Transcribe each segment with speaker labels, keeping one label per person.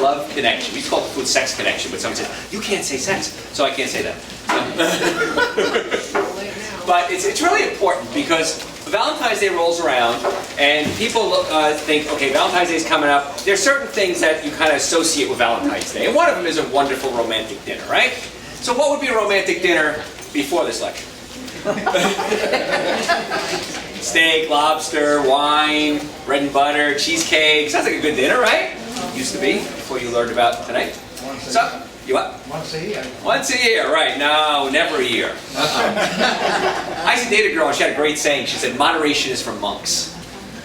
Speaker 1: love connection. We used to call it the food sex connection, but someone said, you can't say sex, so I can't say that. But it's really important because Valentine's Day rolls around and people think, okay, Valentine's Day is coming up. There's certain things that you kind of associate with Valentine's Day, and one of them is a wonderful romantic dinner, right? So what would be a romantic dinner before this lecture? Steak, lobster, wine, bread and butter, cheesecake. Sounds like a good dinner, right? Used to be, before you learned about tonight. So, you what?
Speaker 2: Once a year.
Speaker 1: Once a year, right. No, never a year. I used to date a girl and she had a great saying. She said, moderation is for monks.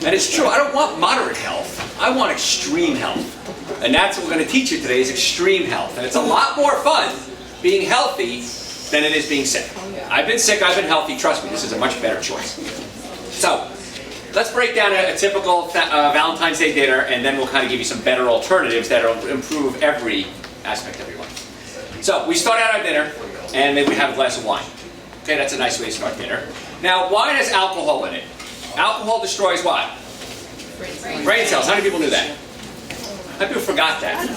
Speaker 1: And it's true, I don't want moderate health. I want extreme health. And that's what we're going to teach you today is extreme health. And it's a lot more fun being healthy than it is being sick. I've been sick, I've been healthy. Trust me, this is a much better choice. So, let's break down a typical Valentine's Day dinner, and then we'll kind of give you some better alternatives that will improve every aspect of your life. So, we start out our dinner, and maybe we have a glass of wine. Okay, that's a nice way to start dinner. Now, wine has alcohol in it. Alcohol destroys what? Brain cells. How many people knew that? How many people forgot that?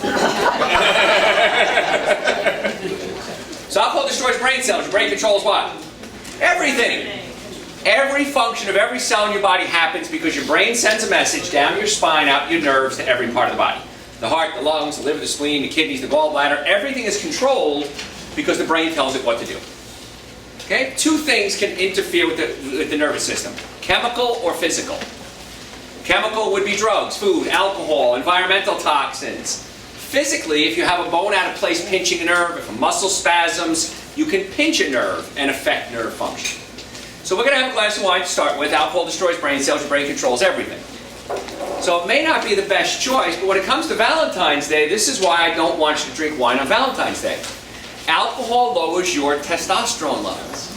Speaker 1: So alcohol destroys brain cells. Your brain controls what? Everything. Every function of every cell in your body happens because your brain sends a message down your spine, out your nerves, to every part of the body. The heart, the lungs, the liver, the spleen, the kidneys, the gallbladder, everything is controlled because the brain tells it what to do. Okay? Two things can interfere with the nervous system. Chemical or physical. Chemical would be drugs, food, alcohol, environmental toxins. Physically, if you have a bone out of place pinching a nerve, if a muscle spasms, you can pinch a nerve and affect nerve function. So we're going to have a glass of wine to start with. Alcohol destroys brain cells, your brain controls everything. So it may not be the best choice, but when it comes to Valentine's Day, this is why I don't want you to drink wine on Valentine's Day. Alcohol lowers your testosterone levels.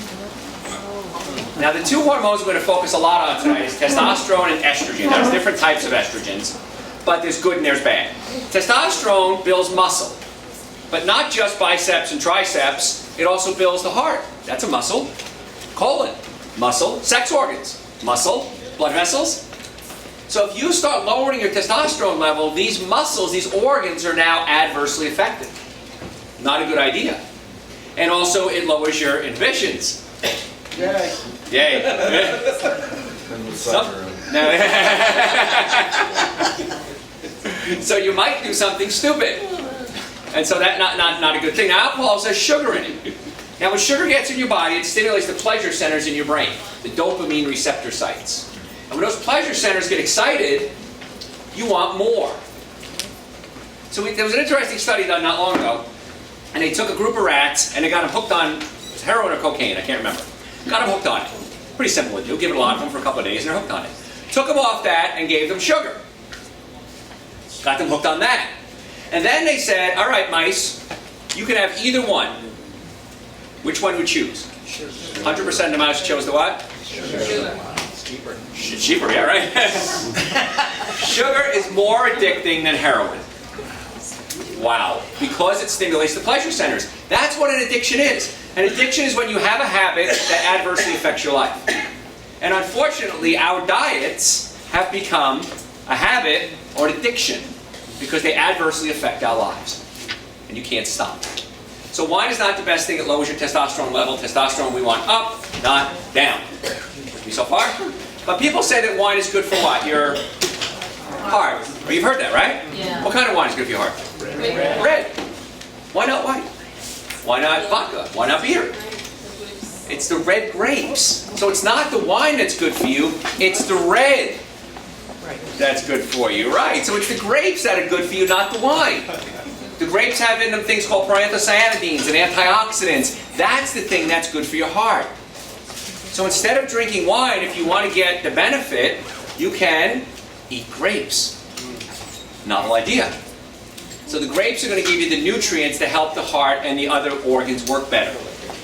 Speaker 1: Now the two hormones we're going to focus a lot on tonight is testosterone and estrogen. There's different types of estrogens, but there's good and there's bad. Testosterone builds muscle, but not just biceps and triceps, it also builds the heart. That's a muscle. Colon, muscle. Sex organs, muscle. Blood vessels. So if you start lowering your testosterone level, these muscles, these organs are now adversely affected. Not a good idea. And also it lowers your inhibitions.
Speaker 2: Yay.
Speaker 1: Yay. No. So you might do something stupid. And so that's not a good thing. Now alcohol has sugar in it. Now when sugar gets in your body, it stimulates the pleasure centers in your brain, the dopamine receptor sites. And when those pleasure centers get excited, you want more. So there was an interesting study done not long ago, and they took a group of rats and they got them hooked on heroin or cocaine, I can't remember. Got them hooked on it. Pretty simple to do. Give it a lot of them for a couple of days and they're hooked on it. Took them off that and gave them sugar. Got them hooked on that. And then they said, all right, mice, you can have either one. Which one would you choose? 100% of the mice chose the what?
Speaker 2: Sugar.
Speaker 1: Cheaper. Cheaper, yeah, right? Sugar is more addicting than heroin. Wow. Because it stimulates the pleasure centers. That's what an addiction is. An addiction is when you have a habit that adversely affects your life. And unfortunately, our diets have become a habit or an addiction because they adversely affect our lives. And you can't stop. So wine is not the best thing. It lowers your testosterone level. Testosterone we want up, not down. With me so far? But people say that wine is good for what? Your heart. Well, you've heard that, right?
Speaker 3: Yeah.
Speaker 1: What kind of wine is good for your heart? Red. Why not white? Why not vodka? Why not beer? It's the red grapes. So it's not the wine that's good for you, it's the red that's good for you, right? So it's the grapes that are good for you, not the wine. The grapes have in them things called proanthocyanidins and antioxidants. That's the thing that's good for your heart. So instead of drinking wine, if you want to get the benefit, you can eat grapes. Novel idea. So the grapes are going to give you the nutrients to help the heart and the other organs work better.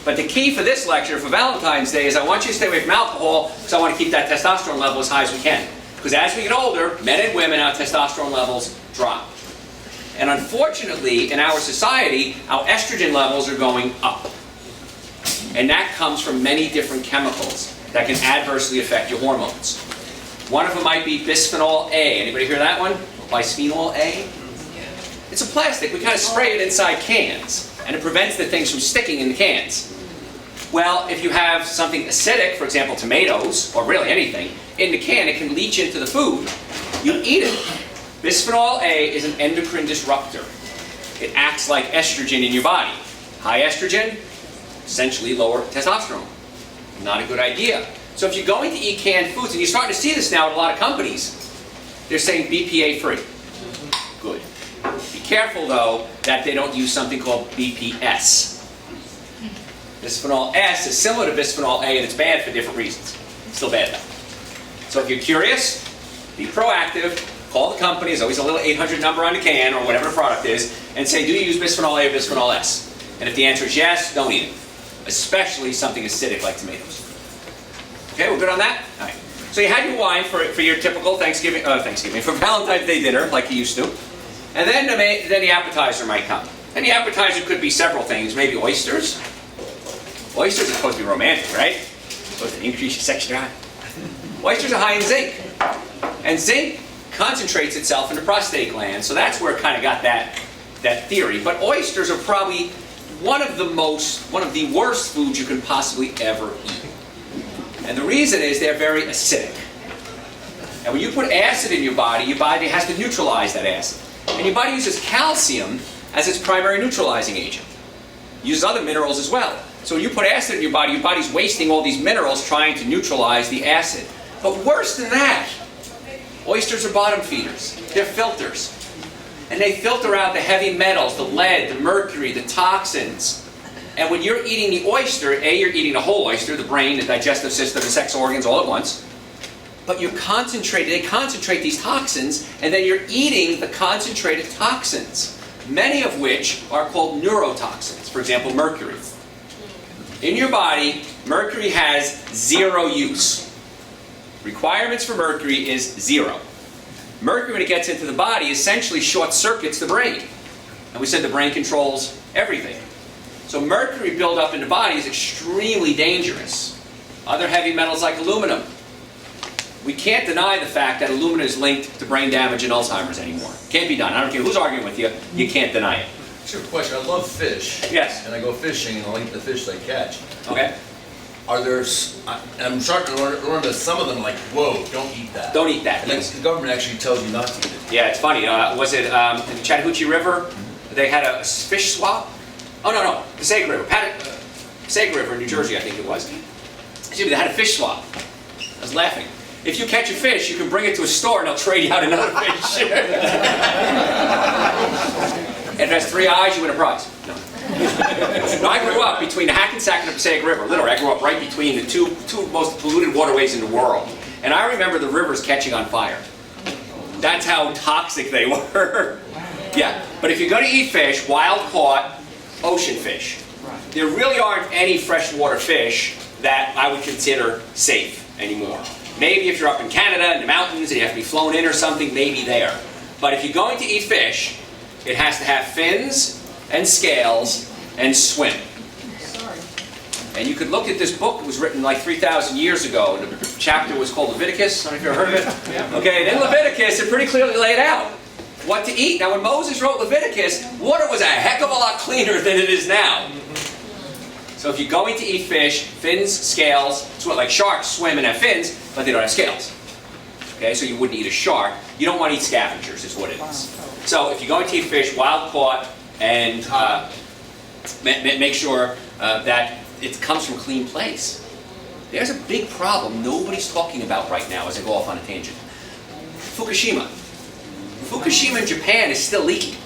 Speaker 1: But the key for this lecture, for Valentine's Day, is I want you to stay away from alcohol because I want to keep that testosterone level as high as we can. Because as we get older, men and women, our testosterone levels drop. And unfortunately, in our society, our estrogen levels are going up. And that comes from many different chemicals that can adversely affect your hormones. One of them might be bisphenol A. Anybody hear that one? Bisphenol A? It's a plastic. We kind of spray it inside cans, and it prevents the things from sticking in the cans. Well, if you have something acidic, for example, tomatoes, or really anything, in the can, it can leach into the food. You eat it. Bisphenol A is an endocrine disruptor. It acts like estrogen in your body. High estrogen, essentially lower testosterone. Not a good idea. So if you're going to eat canned foods, and you're starting to see this now at a lot of companies, they're saying BPA free. Good. Be careful though that they don't use something called BPS. Bisphenol S is similar to bisphenol A, and it's bad for different reasons. Still bad though. So if you're curious, be proactive. Call the company. There's always a little 800 number on the can or whatever the product is, and say, do you use bisphenol A or bisphenol S? And if the answer is yes, don't eat it. Especially something acidic like tomatoes. Okay, we're good on that? All right. So you had your wine for your typical Thanksgiving, for Valentine's Day dinner, like you used to. And then the appetizer might come. And the appetizer could be several things. Maybe oysters. Oysters are supposed to be romantic, right? Supposed to increase your sex drive. Oysters are high in zinc. And zinc concentrates itself in the prostate gland, so that's where it kind of got that theory. But oysters are probably one of the worst foods you can possibly ever eat. And the reason is they're very acidic. And when you put acid in your body has to neutralize that acid. And your body uses calcium as its primary neutralizing agent. It uses other minerals as well. So when you put acid in your body's wasting all these minerals trying to neutralize the acid. But worse than that, oysters are bottom feeders. They're filters. And they filter out the heavy metals, the lead, the mercury, the toxins. And when you're eating the oyster, you're eating the whole oyster, the brain, the digestive system, the sex organs all at once. But they concentrate these toxins, and then you're eating the concentrated toxins, many of which are called neurotoxins. For example, mercury. In your body, mercury has 0 use. Requirements for mercury is 0. Mercury, when it gets into the body, essentially short circuits the brain. And we said the brain controls everything. So mercury buildup in the body is extremely dangerous. Other heavy metals like aluminum. We can't deny the fact that aluminum is linked to brain damage and Alzheimer's ananymore. Can't be done. I don't care who's arguing with you, you can't deny it.
Speaker 3: Sure, question. I love fish.
Speaker 1: Yes.
Speaker 3: And I go fishing and I'll eat the fish I catch.
Speaker 1: Okay.
Speaker 3: Are there, I'm starting to learn that some of them are like, whoa, don't eat that.
Speaker 1: Don't eat that.
Speaker 3: And then the government actually tells you not to eat it.
Speaker 1: Yeah, it's funny. Was it in the Chattahoochee River? They had a fish swap? Oh, no. Passaic River. Passaic River in New Jersey, I think it was. Excuse me, they had a fish swap. I was laughing. If you catch a fish, you can bring it to a store and they'll trade you out another fish. If it has 3 eyes, you win a prize. No. No, I grew up between the Hackensack and the Passaic River. Literally, I grew up right between the two most polluted waterways in the world. And I remember the rivers catching on fire. That's how toxic they were. Yeah, but if you're going to eat fish, wild-caught ocean fish, there really aren't any freshwater fish that I would consider safe anymore. Maybe if you're up in Canada in the mountains and you have to be flown in or something, maybe there. But if you're going to eat fish, it has to have fins and scales and swim. And you could look at this book. It was written like 3,000 years ago. The chapter was called Leviticus. I don't know if you've ever heard of it. Okay, and in Leviticus, it pretty clearly laid out what to eat. Now, when Moses wrote Leviticus, water was a heck of a lot cleaner than it is now. So if you're going to eat fish, fins, scales, like sharks swim and have fins, but they don't have scales. Okay, so you wouldn't eat a shark. You don't want to eat scavengers, is what it is. So if you're going to eat fish, wild caught, and make sure that it comes from a clean place. There's a big problem nobody's talking about right now as I go off on a tangent. Fukushima. Fukushima in Japan is still leaking.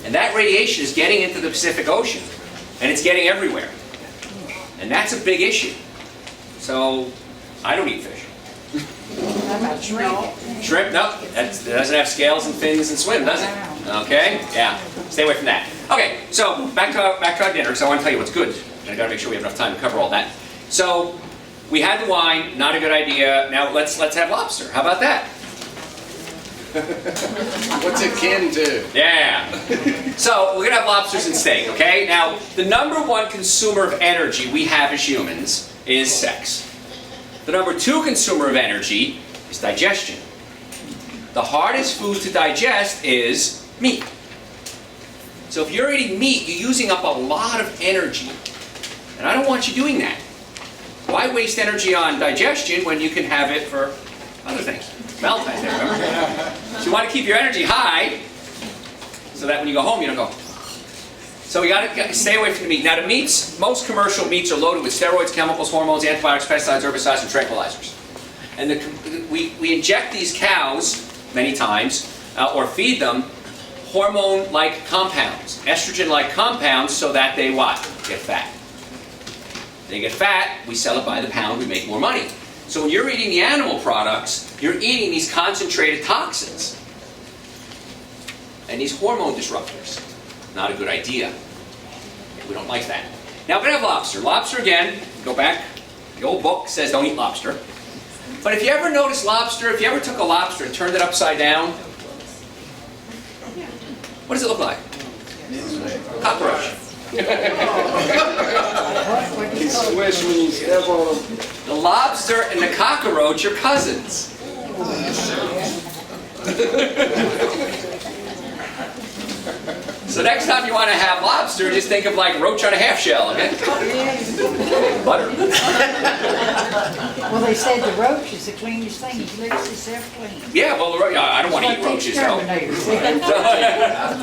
Speaker 1: And that radiation is getting into the Pacific Ocean. And it's getting everywhere. And that's a big issue. So, I don't eat fish.
Speaker 4: How about shrimp?
Speaker 1: Shrimp? No. That doesn't have scales and fins and swim, does it? Okay? Yeah. Stay away from that. Okay, so back to our dinner, because I want to tell you what's good. And I got to make sure we have enough time to cover all that. So, we had the wine, not a good idea. Now let's have lobster. How about that?
Speaker 2: What's it kin to?
Speaker 1: Yeah. So, we're going to have lobsters and steak, okay? Now, the #1 consumer of energy we have as humans is sex. The #2 consumer of energy is digestion. The hardest food to digest is meat. So if you're eating meat, you're using up a lot of energy. And I don't want you doing that. Why waste energy on digestion when you can have it for other things? Valentine's Day, remember? So you want to keep your energy high so that when you go home, you don't go. So we got to stay away from the meat. Now the meats, most commercial meats are loaded with steroids, chemicals, hormones, antibiotics, pesticides, herbicides, and tranquilizers. And we inject these cows many times, or feed them hormone-like compounds, estrogen-like compounds, so that they what? Get fat. They get fat, we sell it by the pound, we make more money. So when you're eating the animal products, you're eating these concentrated toxins and these hormone disruptors. Not a good idea. We don't like that. Now we're going to have lobster. Lobster, again, go back, the old book says don't eat lobster. But if you ever notice lobster, if you ever took a lobster and turned it upside down, what does it look like? Cockroach. The lobster and the cockroach are cousins. So next time you want to have lobster, just think of like roach on a half shell, okay? Butter.
Speaker 4: Well, they said the roach is the cleanest thing. He licks himself clean.
Speaker 1: Yeah, well, I don't want to eat roaches though.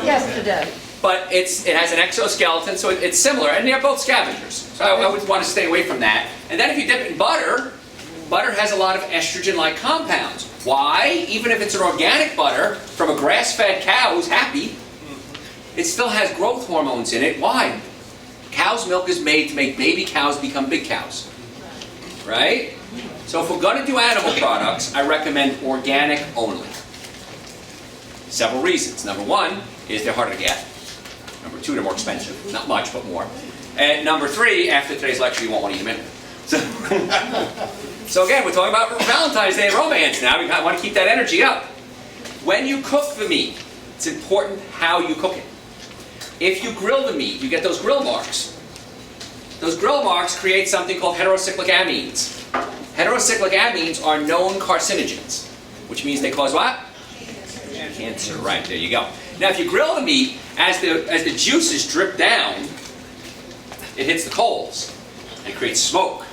Speaker 4: Yesterday.
Speaker 1: But it has an exoskeleton, so it's similar, and they're both scavengers. So I would want to stay away from that. And then if you dip it in butter, butter has a lot of estrogen-like compounds. Why? Even if it's an organic butter from a grass-fed cow who's happy, it still has growth hormones in it. Why? Cow's milk is made to make baby cows become big cows. Right? So if we're going to do animal products, I recommend organic only. Several reasons. Number one is they're harder to get. Number two, they're more expensive. Not much, but more. And number three, after today's lecture, you won't want to eat them anyway. So again, we're talking about Valentine's Day and romance now. We want to keep that energy up. When you cook the meat, it's important how you cook it. If you grill the meat, you get those grill marks. Those grill marks create something called heterocyclic amines. Heterocyclic amines are known carcinogens, which means they cause what? Cancer. Right, there you go. Now if you grill the meat, as the juices drip down, it hits the coals and creates smoke.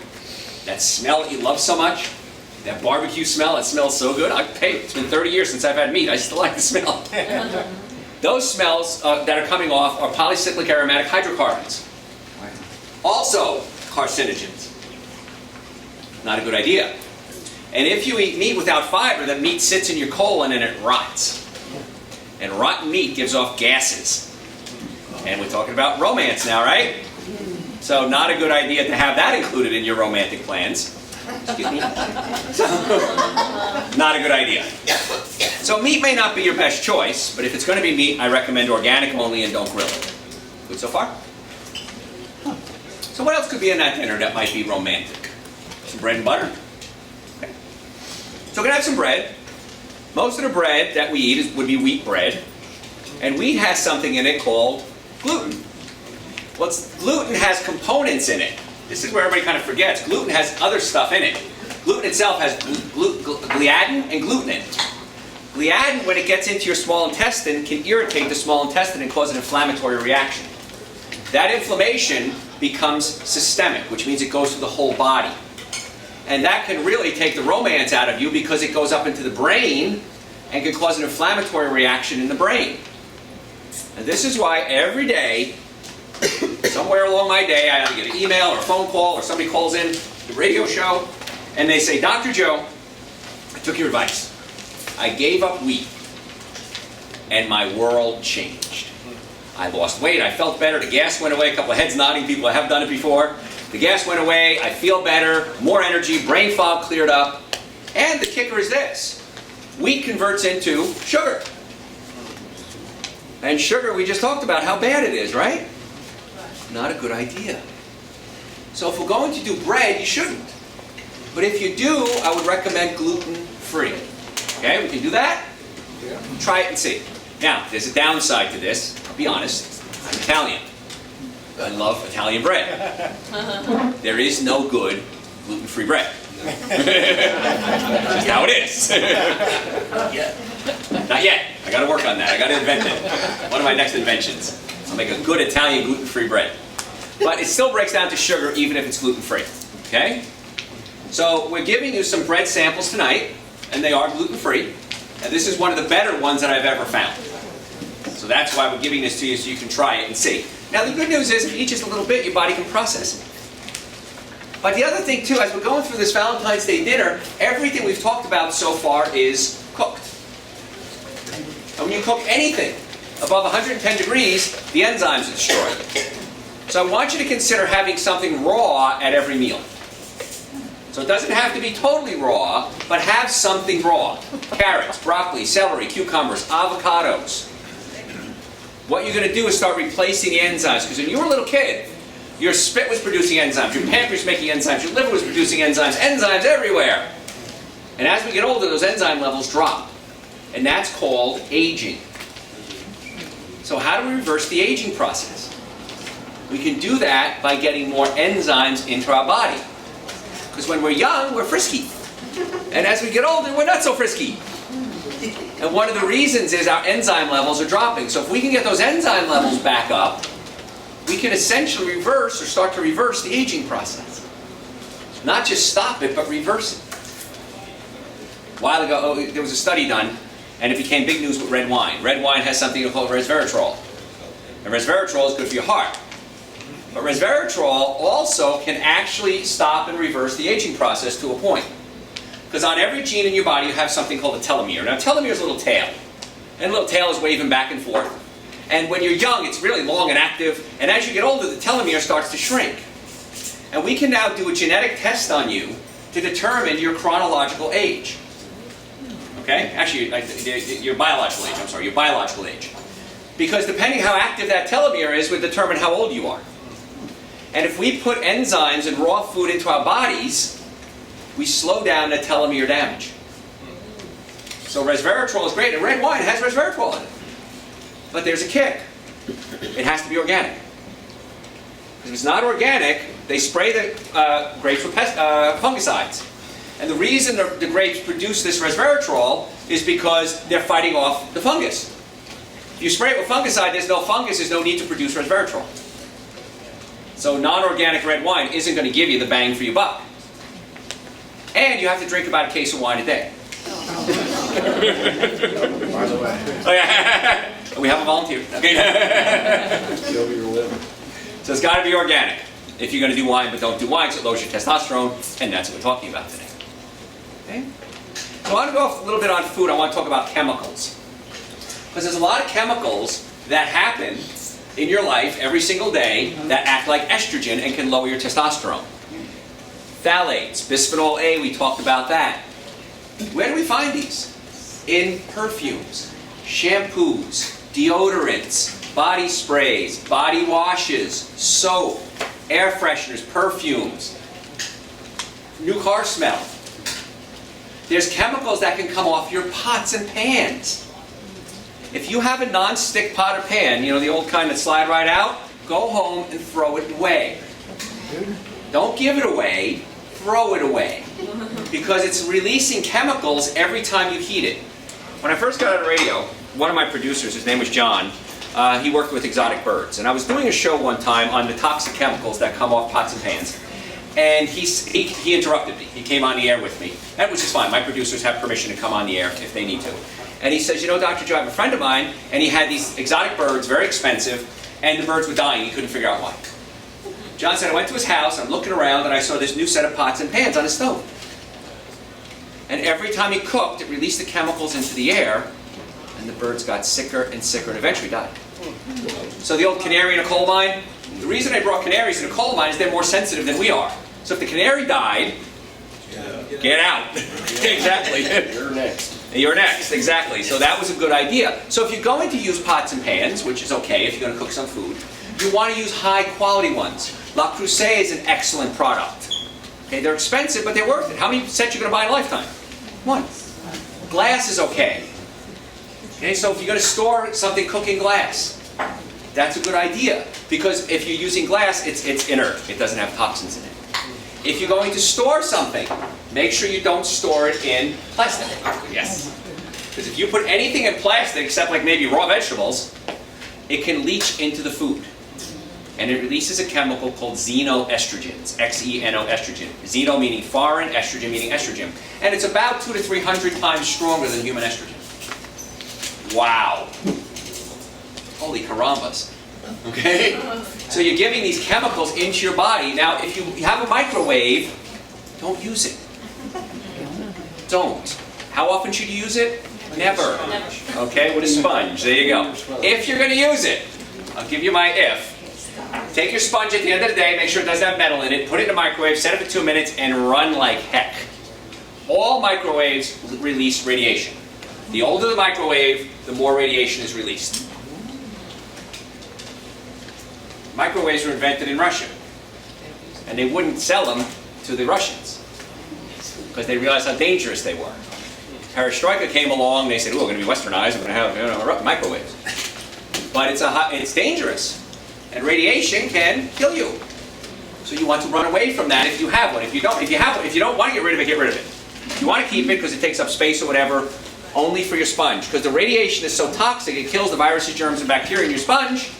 Speaker 1: That smell that you love so much, that barbecue smell, it smells so good. It's been 30 years since I've had meat. I still like the smell. Those smells that are coming off are polycyclic aromatic hydrocarbons. Also carcinogens. Not a good idea. And if you eat meat without fiber, the meat sits in your colon and it rots. And rotten meat gives off gases. And we're talking about romance now, right? So not a good idea to have that included in your romantic plans. Excuse me. Not a good idea. So meat may not be your best choice, but if it's going to be meat, I recommend organic only and don't grill it. Good so far? So what else could be in that dinner that might be romantic? Some bread and butter. Okay. So we're going to have some bread. Most of the bread that we eat would be wheat bread. And wheat has something in it called gluten. Well, gluten has components in it. This is where everybody kind of forgets. Gluten has other stuff in it. Gluten itself has gliadin and glutenin. Gliadin, when it gets into your small intestine, can irritate the small intestine and cause an inflammatory reaction. That inflammation becomes systemic, which means it goes through the whole body. And that can really take the romance out of you because it goes up into the brain and can cause an inflammatory reaction in the brain. And this is why every day, somewhere along my day, I either get an email or a phone call or somebody calls in the radio show and they say, Dr. Joe, I took your advice. I gave up wheat and my world changed. I lost weight, I felt better, the gas went away, a couple of heads nodding, people that have done it before. The gas went away, I feel better, more energy, brain fog cleared up. And the kicker is this. Wheat converts into sugar. And sugar, we just talked about how bad it is, right? Not a good idea. So if we're going to do bread, you shouldn't. But if you do, I would recommend gluten-free. Okay, we can do that? Yeah. Try it and see. Now, there's a downside to this. I'll be honest. I'm Italian. I love Italian bread. There is no good gluten-free bread. That's just how it is. Not yet. Not yet. I got to work on that. I got to invent it. One of my next inventions. I'll make a good Italian gluten-free bread. But it still breaks down to sugar even if it's gluten-free. Okay? So we're giving you some bread samples tonight, and they are gluten-free. And this is one of the better ones that I've ever found. So that's why we're giving this to you so you can try it and see. Now the good news is if you eat just a little bit, your body can process it. But the other thing too, as we're going through this Valentine's Day dinner, everything we've talked about so far is cooked. And when you cook anything above 110 degrees, the enzymes are destroyed. So I want you to consider having something raw at every meal. So it doesn't have to be totally raw, but have something raw. Carrots, broccoli, celery, cucumbers, avocados. What you're going to do is start replacing the enzymes, because when you were a little kid, your spit was producing enzymes, your pancreas was making enzymes, your liver was producing enzymes everywhere. And as we get older, those enzyme levels drop. And that's called aging. So how do we reverse the aging process? We can do that by getting more enzymes into our body. Because when we're young, we're frisky. And as we get older, we're not so frisky. And one of the reasons is our enzyme levels are dropping. So if we can get those enzyme levels back up, we can essentially reverse or start to reverse the aging process. Not just stop it, but reverse it. A while ago, there was a study done, and it became big news with red wine. Red wine has something called resveratrol. And resveratrol is good for your heart. But resveratrol also can actually stop and reverse the aging process to a point. Because on every gene in your body you have something called a telomere. Now a telomere is a little tail. And a little tail is waving back and forth. And when you're young it's really long and active. And as you get older the telomere starts to shrink. And we can now do a genetic test on you to determine your chronological age. Okay? Actually, your biological age, I'm sorry, your biological age. Because depending how active that telomere is would determine how old you are. And if we put enzymes and raw food into our bodies, we slow down the telomere damage. So resveratrol is great, and red wine has resveratrol in it. But there's a kick. It has to be organic. If it's not organic, they spray the grapes with fungicides. And the reason the grapes produce this resveratrol is because they're fighting off the fungus. If you spray it with fungicide, there's no fungus, there's no need to produce resveratrol. So non-organic red wine isn't going to give you the bang for your buck. And you have to drink about a case of wine a day.
Speaker 2: By the way.
Speaker 1: Oh, yeah. We have a volunteer. Okay.
Speaker 2: Kill your liver.
Speaker 1: So it's got to be organic. If you're going to do wine, but don't do wine, so it lowers your testosterone, and that's what we're talking about today. Okay? So I want to go off a little bit on food. I want to talk about chemicals. Because there's a lot of chemicals that happen in your life every single day that act like estrogen and can lower your testosterone. Phthalates, bisphenol A, we talked about that. Where do we find these? In perfumes, shampoos, deodorants, body sprays, body washes, soap, air fresheners, perfumes, new car smell. There's chemicals that can come off your pots and pans. If you have a non-stick pot or pan, you know, the old kind that slide right out, go home and throw it away. Don't give it away, throw it away. Because it's releasing chemicals every time you heat it. When I first got on the radio, one of my producers, his name was John, he worked with exotic birds. And I was doing a show one time on the toxic chemicals that come off pots and pans. And he interrupted me. He came on the air with me. That was just fine. My producers have permission to come on the air if they need to. And he says, you know, Dr. Joe, I have a friend of mine, and he had these exotic birds, very expensive, and the birds were dying. He couldn't figure out why. John said, I went to his house, I'm looking around, and I saw this new set of pots and pans on his stove. And every time he cooked, it released the chemicals into the air, and the birds got sicker and sicker, and eventually died. So the old canary in a coal mine, the reason I brought canaries in a coal mine is they're more sensitive than we are. So if the canary died, get out. Exactly.
Speaker 2: You're next.
Speaker 1: You're next, exactly. So that was a good idea. So if you're going to use pots and pans, which is okay if you're going to cook some food, you want to use high quality ones. La Creuset is an excellent product. Okay, they're expensive, but they're worth it. How many sets are you going to buy in a lifetime? One. Glass is okay. Okay, so if you're going to store something, cook in glass. That's a good idea. Because if you're using glass, it's inert. It doesn't have toxins in it. If you're going to store something, make sure you don't store it in plastic. Yes. Because if you put anything in plastic, except like maybe raw vegetables, it can leach into the food. And it releases a chemical called xenoestrogens, X-E-N-O estrogen. Xeno meaning foreign, estrogen meaning estrogen. And it's about 200 to 300 times stronger than human estrogen. Wow. Holy carambas. Okay? So you're giving these chemicals into your body. Now, if you have a microwave, don't use it. Don't. How often should you use it? Never. Okay, with a sponge. There you go. If you're going to use it, I'll give you my if. Take your sponge at the end of the day, make sure it doesn't have metal in it, put it in the microwave, set it for 2 minutes, and run like heck. All microwaves release radiation. The older the microwave, the more radiation is released. Microwaves were invented in Russia, and they wouldn't sell them to the Russians because they realized how dangerous they were. Perestroika came along, they said, "Oh, we're going to be westernized, we're going to have microwaves." But it's dangerous. And radiation can kill you. So you want to run away from that if you have one. If you don't want to get rid of it, get rid of it. If you want to keep it because it takes up space or whatever, only for your sponge. Because the radiation is so toxic, it kills the viruses, germs, and bacteria in your sponge.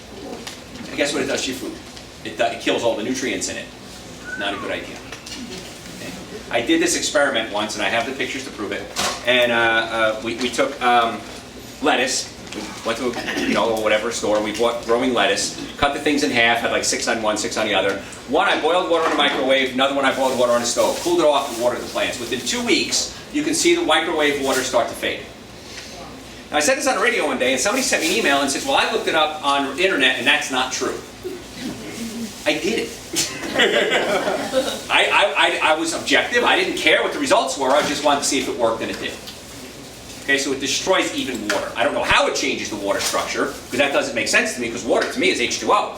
Speaker 1: And guess what it does to your food? It kills all the nutrients in it. Not a good idea. Okay. I did this experiment once, and I have the pictures to prove it. And we took lettuce. We went to whatever store, we bought growing lettuce, cut the things in half, had like 6 on one, 6 on the other. One I boiled water in a microwave, another one I boiled water on a stove, cooled it off and watered the plants. Within 2 weeks, you can see the microwave water start to fade. Now I said this on the radio one day, and somebody sent me an email and says, "Well, I looked it up on the internet and that's not true." I did it. I was objective, I didn't care what the results were, I just wanted to see if it worked, and it did. Okay, so it destroys even water. I don't know how it changes the water structure, because that doesn't make sense to me, because water to me is H2O.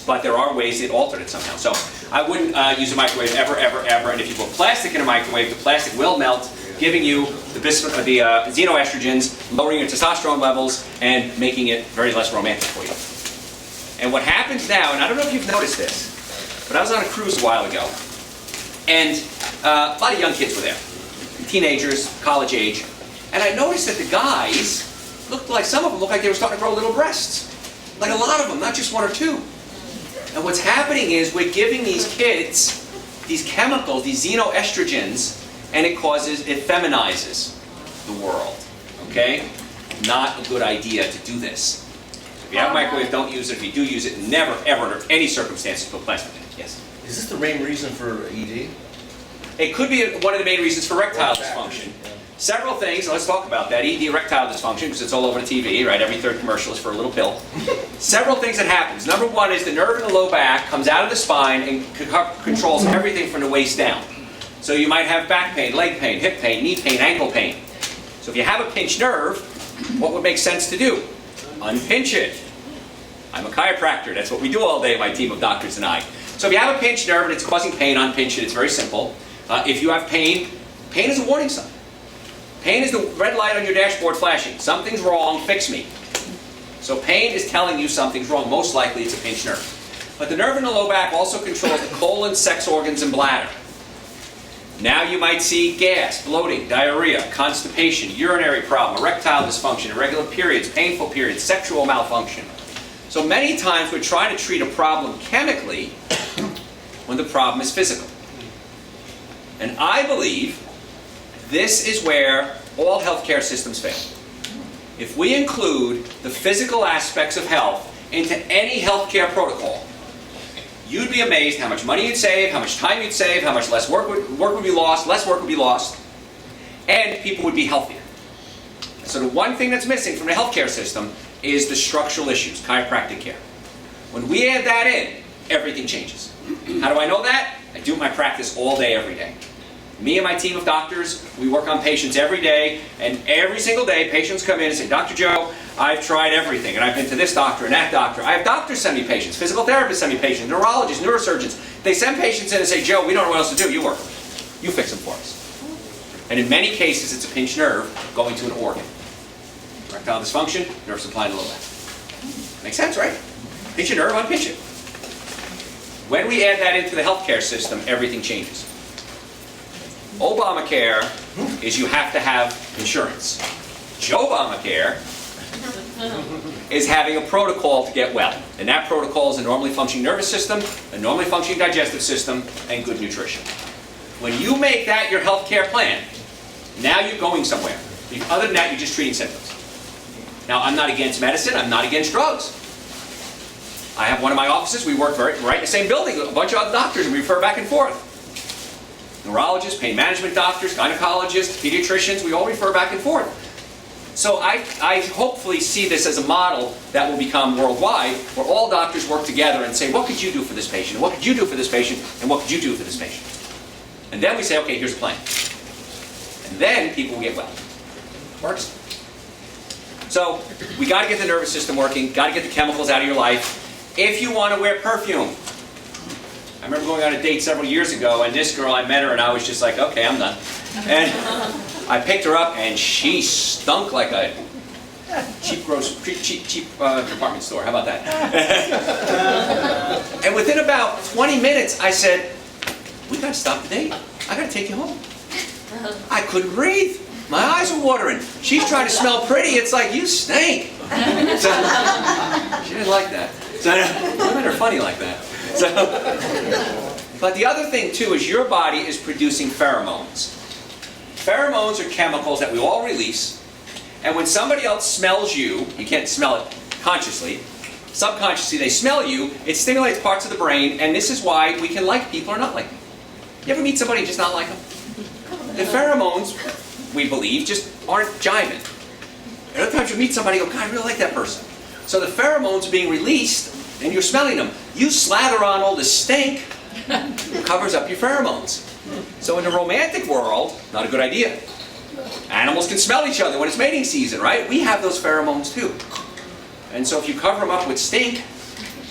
Speaker 1: But there are ways it altered it somehow. So I wouldn't use a microwave ever, ever, ever. And if you put plastic in a microwave, the plastic will melt, giving you the xenoestrogens, lowering your testosterone levels, and making it very less romantic for you. And what happens now, and I don't know if you've noticed this, but I was on a cruise a while ago, and a lot of young kids were there, teenagers, college age. And I noticed that the guys looked like, some of them looked like they were starting to grow little breasts. Like a lot of them, not just 1 or 2. And what's happening is we're giving these kids these chemicals, these xenoestrogens, and it feminizes the world. Okay? Not a good idea to do this. If you have a microwave, don't use it. If you do use it, never, ever, under any circumstances, put plastic in it. Yes?
Speaker 3: Is this the main reason for ED?
Speaker 1: It could be one of the main reasons for erectile dysfunction. Several things, let's talk about that. ED, erectile dysfunction, because it's all over the TV, right? Every third commercial is for a little pill. Several things that happens. Number one is the nerve in the low back comes out of the spine and controls everything from the waist down. So you might have back pain, leg pain, hip pain, knee pain, ankle pain. So if you have a pinched nerve, what would make sense to do? Unpinch it. I'm a chiropractor. That's what we do all day, my team of doctors and I. So if you have a pinched nerve and it's causing pain, unpinch it. It's very simple. If you have pain, pain is a warning sign. Pain is the red light on your dashboard flashing. Something's wrong, fix me. So pain is telling you something's wrong. Most likely it's a pinched nerve. But the nerve in the low back also controls the colon, sex organs, and bladder. Now you might see gas, bloating, diarrhea, constipation, urinary problem, erectile dysfunction, irregular periods, painful periods, sexual malfunction. So many times we're trying to treat a problem chemically when the problem is physical. And I believe this is where all healthcare systems fail. If we include the physical aspects of health into any healthcare protocol, you'd be amazed how much money you'd save, how much time you'd save, how much less work would be lost, and people would be healthier. So the one thing that's missing from the healthcare system is the structural issues, chiropractic care. When we add that in, everything changes. How do I know that? I do my practice all day, every day. Me and my team of doctors, we work on patients every day, and every single day patients come in and say, "Dr. Joe, I've tried everything, and I've been to this doctor and that doctor." I have doctors send me patients, physical therapists send me patients, neurologists, neurosurgeons. They send patients in and say, "Joe, we don't know what else to do, you work with me. You fix them for us." And in many cases, it's a pinched nerve going to an organ. Erectile dysfunction, nerve supply in the low back. Makes sense, right? Pinch a nerve, unpinch it. When we add that into the healthcare system, everything changes. Obamacare is you have to have insurance. Joe Obamacare is having a protocol to get well. And that protocol is a normally functioning nervous system, a normally functioning digestive system, and good nutrition. When you make that your healthcare plan, now you're going somewhere. Other than that, you're just treating symptoms. Now, I'm not against medicine. I'm not against drugs. I have one of my offices. We work right in the same building. A bunch of other doctors, and we refer back and forth. Neurologists, pain management doctors, gynecologists, pediatricians, we all refer back and forth. So I hopefully see this as a model that will become worldwide, where all doctors work together and say, what could you do for this patient? And what could you do for this patient? And what could you do for this patient? And then we say, okay, here's a plan. And then people will get well. Works. So we got to get the nervous system working, got to get the chemicals out of your life. If you want to wear perfume. I remember going on a date several years ago, and this girl, I met her, and I was just like, okay, I'm done. And I picked her up, and she stunk like a cheap department store. How about that? And within about 20 minutes, I said, we got to stop the date. I got to take you home. I couldn't breathe. My eyes were watering. She's trying to smell pretty. It's like, you stink. So, she didn't like that. So, women are funny like that. So, but the other thing, too, is your body is producing pheromones. Pheromones are chemicals that we all release. And when somebody else smells you, you can't smell it consciously. Subconsciously, they smell you. It stimulates parts of the brain. And this is why we can like people or not like them. You ever meet somebody and just not like them? The pheromones, we believe, just aren't jiving. And other times you meet somebody and go, God, I really like that person. So the pheromones are being released, and you're smelling them. You slather on all the stink, it covers up your pheromones. So in the romantic world, not a good idea. Animals can smell each other when it's mating season, right? We have those pheromones too. And so if you cover them up with stink,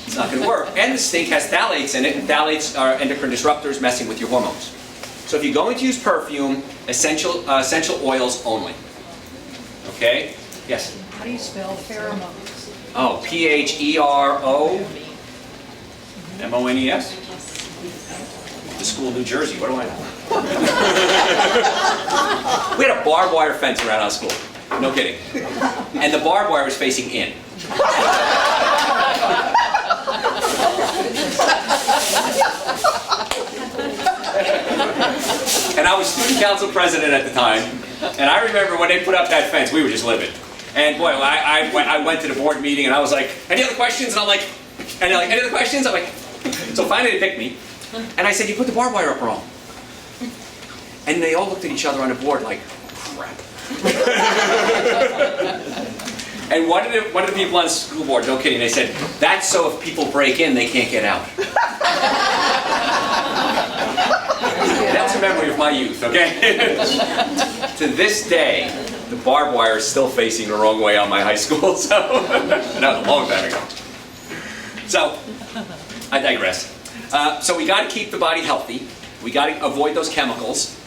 Speaker 1: it's not going to work. And the stink has phthalates in it, and phthalates are endocrine disruptors messing with your hormones. So if you're going to use perfume, essential oils only. Okay? Yes?
Speaker 4: How do you spell pheromones?
Speaker 1: Oh, P-H-E-R-O-M-O-N-E-S? The school of New Jersey, what do I know? We had a barbed wire fence around our school. No kidding. And the barbed wire was facing in. And I was student council president at the time, and I remember when they put up that fence, we were just livid. And boy, I went to the board meeting, and I was like, any other questions? And I'm like, and they're like, any other questions? I'm like, so finally they picked me, and I said, you put the barbed wire up wrong. And they all looked at each other on the board like, crap. And one of the people on the school board, no kidding, they said, that's so if people break in, they can't get out. That's a memory of my youth, okay? To this day, the barbed wire is still facing the wrong way on my high school, so that was a long time ago. So, I digress. So we got to keep the body healthy. We got to avoid those chemicals.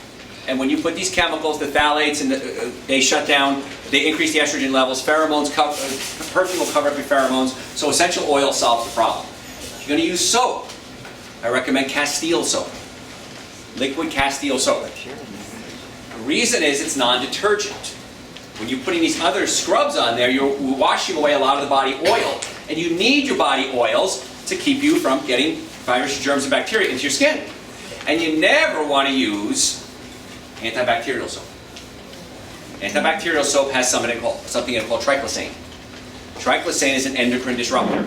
Speaker 1: And when you put these chemicals, the phthalates, and they shut down, they increase the estrogen levels. Pheromones, perfume will cover up your pheromones. So essential oil solves the problem. If you're going to use soap, I recommend Castile soap. Liquid Castile soap. The reason is it's non-detergent. When you're putting these other scrubs on there, you're washing away a lot of the body oil. And you need your body oils to keep you from getting viruses, germs, and bacteria into your skin. And you never want to use antibacterial soap. Antibacterial soap has something in it called triclosan. Triclosan is an endocrine disruptor.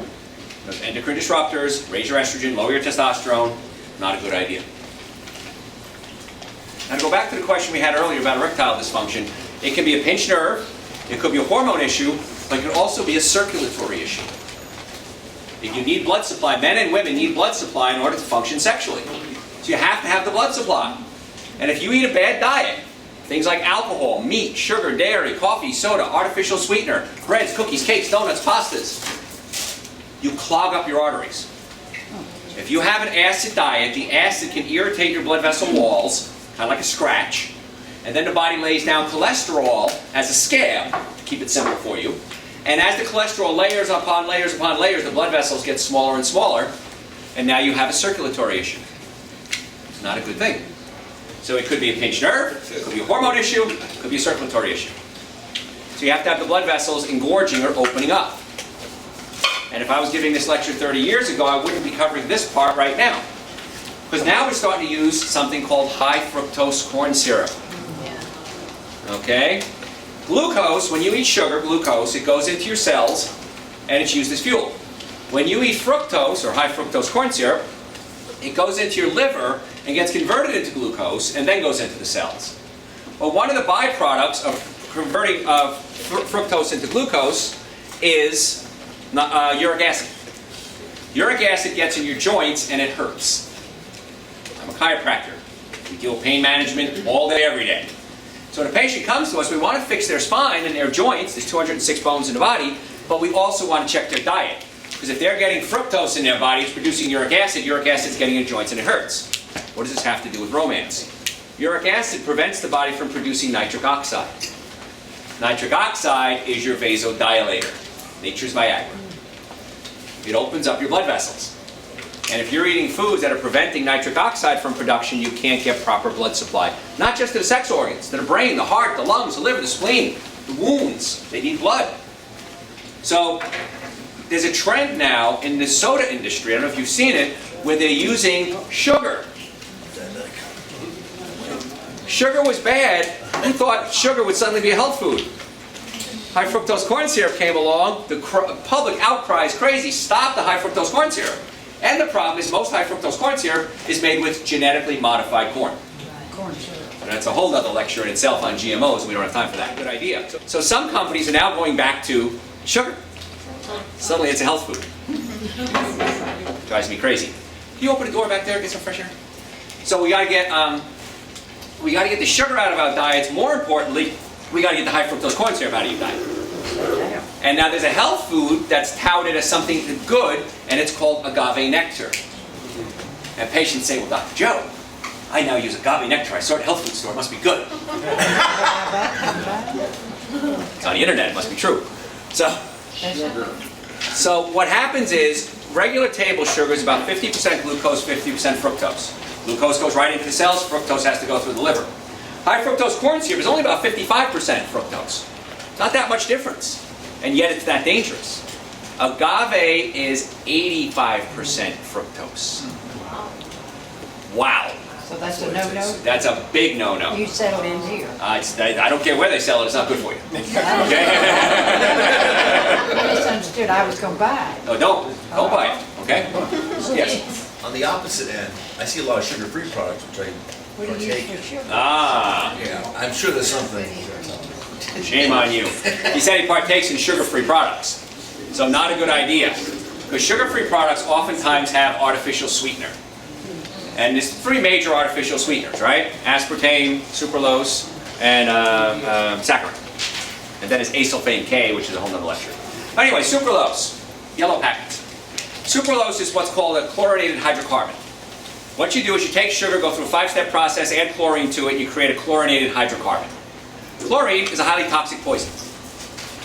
Speaker 1: Those endocrine disruptors raise your estrogen, lower your testosterone. Not a good idea. Now to go back to the question we had earlier about erectile dysfunction, it can be a pinched nerve, it could be a hormone issue, but it could also be a circulatory issue. If you need blood supply, men and women need blood supply in order to function sexually. So you have to have the blood supply. And if you eat a bad diet, things like alcohol, meat, sugar, dairy, coffee, soda, artificial sweetener, breads, cookies, cakes, donuts, pastas, you clog up your arteries. If you have an acid diet, the acid can irritate your blood vessel walls, kind of like a scratch, and then the body lays down cholesterol as a scab, to keep it simple for you. And as the cholesterol layers upon layers upon layers, the blood vessels get smaller and smaller, and now you have a circulatory issue. It's not a good thing. So it could be a pinched nerve, it could be a hormone issue, it could be a circulatory issue. So you have to have the blood vessels engorging or opening up. And if I was giving this lecture 30 years ago, I wouldn't be covering this part right now. Because now we're starting to use something called high fructose corn syrup. Okay? Glucose, when you eat sugar, glucose, it goes into your cells and it's used as fuel. When you eat fructose, or high fructose corn syrup, it goes into your liver and gets converted into glucose and then goes into the cells. Well, one of the byproducts of converting fructose into glucose is uric acid. Uric acid gets in your joints and it hurts. I'm a chiropractor. We deal with pain management all day, every day. So when a patient comes to us, we want to fix their spine and their joints. There's 206 bones in the body, but we also want to check their diet. Because if they're getting fructose in their body, it's producing uric acid's getting in joints and it hurts. What does this have to do with romance? Uric acid prevents the body from producing nitric oxide. Nitric oxide is your vasodilator, nature's Viagra. It opens up your blood vessels. And if you're eating foods that are preventing nitric oxide from production, you can't get proper blood supply. Not just to the sex organs, to the brain, the heart, the lungs, the liver, the spleen, the wounds. They need blood. So there's a trend now in the soda industry, I don't know if you've seen it, where they're using sugar. Sugar was bad. Who thought sugar would suddenly be a health food? High fructose corn syrup came along. The public outcry is crazy. Stop the high fructose corn syrup. And the problem is most high fructose corn syrup is made with genetically modified corn.
Speaker 4: Corn syrup.
Speaker 1: And that's a whole other lecture in itself on GMOs, and we don't have time for that. Good idea. So some companies are now going back to sugar. Suddenly it's a health food. Drives me crazy. Can you open the door back there, get some fresh air? So we got to get the sugar out of our diets. More importantly, we got to get the high fructose corn syrup out of your diet. And now there's a health food that's touted as something good, and it's called agave nectar. And patients say, well, Dr. Joe, I now use agave nectar. I saw it at a health food store. It must be good. It's on the internet. It must be true. So what happens is regular table sugar is about 50% glucose, 50% fructose. Glucose goes right into the cells. Fructose has to go through the liver. High fructose corn syrup is only about 55% fructose. Not that much difference. And yet it's that dangerous. Agave is 85% fructose. Wow.
Speaker 4: So that's a no-no?
Speaker 1: That's a big no-no.
Speaker 4: You settle in here.
Speaker 1: I don't care where they sell it, it's not good for you. Okay?
Speaker 4: I misunderstood. I was going to buy it.
Speaker 1: No, don't buy it. Okay? Yes.
Speaker 3: On the opposite end, I see a lot of sugar-free products which I
Speaker 4: What do you use
Speaker 3: partake
Speaker 4: for
Speaker 3: in.
Speaker 4: sugar?
Speaker 1: Ah,
Speaker 3: Yeah, I'm sure there's something.
Speaker 1: shame on you. He said he partakes in sugar-free products. So not a good idea. Because sugar-free products oftentimes have artificial sweetener. And there's 3 major artificial sweeteners, right? Aspartame, sucralose, and saccharin. And then there's asulfame K, which is a whole nother lecture. Anyway, sucralose, yellow packets. Sucralose is what's called a chlorinated hydrocarbon. What you do is you take sugar, go through a 5-step process, add chlorine to it, and you create a chlorinated hydrocarbon. Chlorine is a highly toxic poison.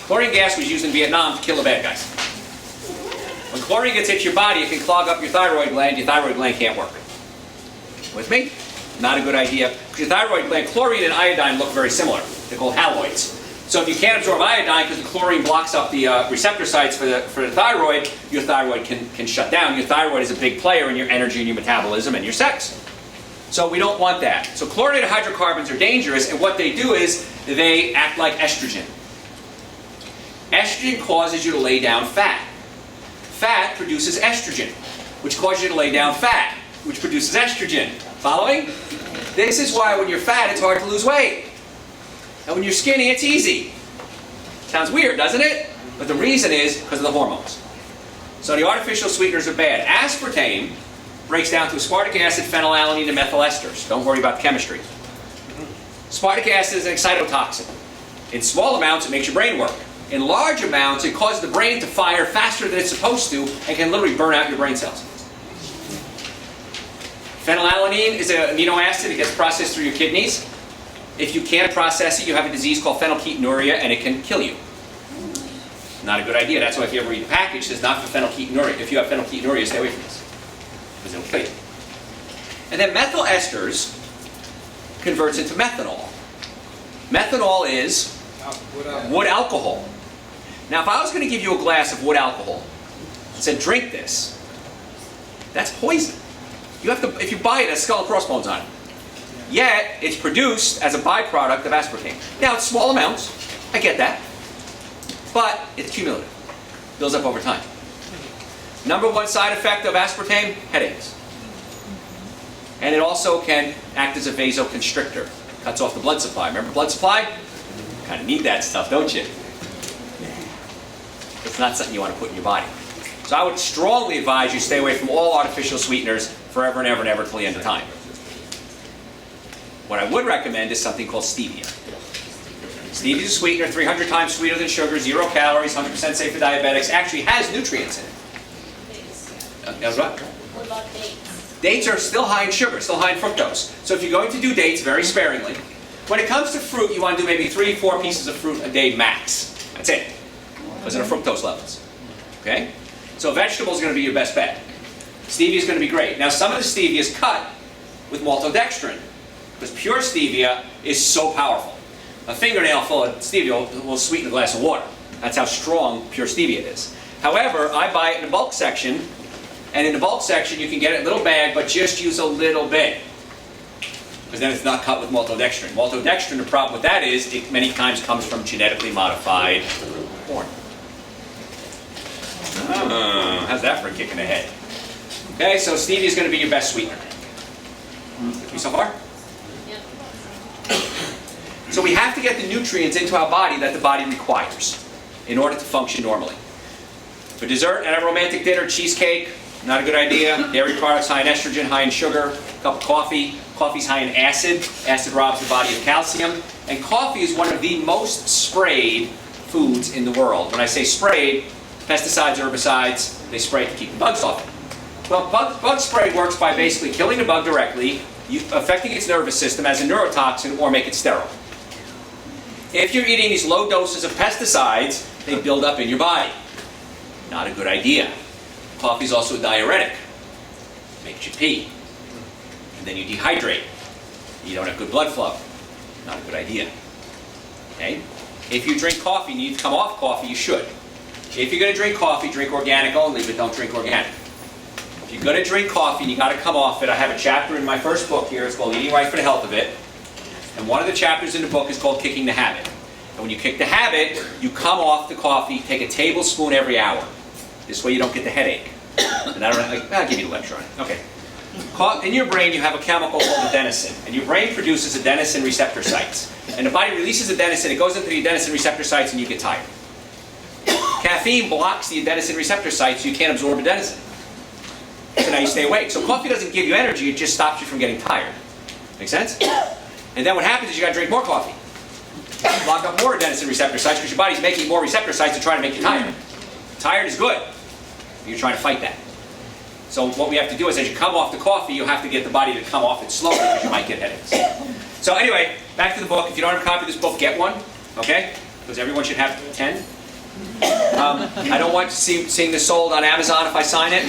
Speaker 1: Chlorine gas was used in Vietnam to kill the bad guys. When chlorine gets into your body, it can clog up your thyroid gland. Your thyroid gland can't work. With me? Not a good idea. Because your thyroid gland, chlorine and iodine look very similar. They're called haloids. So if you can't absorb iodine because the chlorine blocks up the receptor sites for the thyroid, your thyroid can shut down. Your thyroid is a big player in your energy and your metabolism and your sex. So we don't want that. So chlorinated hydrocarbons are dangerous, and what they do is they act like estrogen. Estrogen causes you to lay down fat. Fat produces estrogen, which causes you to lay down fat, which produces estrogen. Following? This is why when you're fat, it's hard to lose weight. And when you're skinny, it's easy. Sounds weird, doesn't it? But the reason is because of the hormones. So the artificial sweeteners are bad. Aspartame breaks down to aspartic acid, phenylalanine, and methyl esters. Don't worry about the chemistry. Aspartic acid is an excitotoxin. In small amounts, it makes your brain work. In large amounts, it causes the brain to fire faster than it's supposed to and can literally burn out your brain cells. Phenylalanine is an amino acid. It gets processed through your kidneys. If you can't process it, you have a disease called phenylketonuria, and it can kill you. Not a good idea. That's why if you ever read a package, it says not for phenylketonuria. If you have phenylketonuria, stay away from this, because it'll kill you. And then methyl esters converts into methanol. Methanol is Wood alcohol. Now, if I was going to give you a glass of wood alcohol and said, drink this, that's poison. You have to, if you buy it, it has skull and crossbones on it. Yet, it's produced as a byproduct of aspartame. Now, it's small amounts. I get that. But it's cumulative. Builds up over time. Number one side effect of aspartame, headaches. And it also can act as a vasoconstrictor. Cuts off the blood supply. Remember blood supply? Kind of need that stuff, don't you? It's not something you want to put in your body. So I would strongly advise you stay away from all artificial sweeteners forever and ever and ever till the end of time. What I would recommend is something called stevia. Stevia is a sweetener, 300 times sweeter than sugar, 0 calories, 100% safe for diabetics. Actually has nutrients in it. What?
Speaker 5: What about dates?
Speaker 1: Dates are still high in sugar, still high in fructose. So if you're going to do dates, very sparingly. When it comes to fruit, you want to do maybe 3-4 pieces of fruit a day max. That's it. Because of the fructose levels. Okay? So vegetable is going to be your best bet. Stevia is going to be great. Now some of the stevia is cut with maltodextrin. Because pure stevia is so powerful. A fingernail full of stevia will sweeten a glass of water. That's how strong pure stevia is. However, I buy it in the bulk section. And in the bulk section, you can get it in a little bag, but just use a little bit. Because then it's not cut with maltodextrin. Maltodextrin, the problem with that is, it many times comes from genetically modified corn. How's that for a kick in the head? Okay, so stevia is going to be your best sweetener. With me so far?
Speaker 5: Yep.
Speaker 1: So we have to get the nutrients into our body that the body requires in order to function normally. For dessert and a romantic dinner, cheesecake, not a good idea. Dairy products high in estrogen, high in sugar. A cup of coffee. Coffee's high in acid. Acid robs the body of calcium. And coffee is one of the most sprayed foods in the world. When I say sprayed, pesticides, herbicides, they spray to keep the bugs off it. Well, bug spray works by basically killing the bug directly, affecting its nervous system as a neurotoxin, or make it sterile. If you're eating these low doses of pesticides, they build up in your body. Not a good idea. Coffee is also a diuretic. Makes you pee. And then you dehydrate. You don't have good blood flow. Not a good idea. Okay? If you drink coffee and you need to come off coffee, you should. If you're going to drink coffee, drink organic only, but don't drink organic. If you're going to drink coffee and you got to come off it, I have a chapter in my first book here. It's called Eating Right for the Health of It. And one of the chapters in the book is called Kicking the Habit. And when you kick the habit, you come off the coffee, take a tablespoon every hour. This way you don't get the headache. And I'll give you the lecture on it. Okay. In your brain, you have a chemical called adenosine. And your brain produces adenosine receptor sites. And the body releases adenosine, it goes into the adenosine receptor sites, and you get tired. Caffeine blocks the adenosine receptor sites, so you can't absorb adenosine. So now you stay awake. So coffee doesn't give you energy, it just stops you from getting tired. Make sense? And then what happens is you got to drink more coffee. Block up more adenosine receptor sites because your body's making more receptor sites to try to make you tired. Tired is good. You're trying to fight that. So what we have to do is as you come off the coffee, you have to get the body to come off it slowly because you might get headaches. So anyway, back to the book. If you don't have a copy of this book, get one. Okay? Because everyone should have 10. I don't want to seeing this sold on Amazon if I sign it.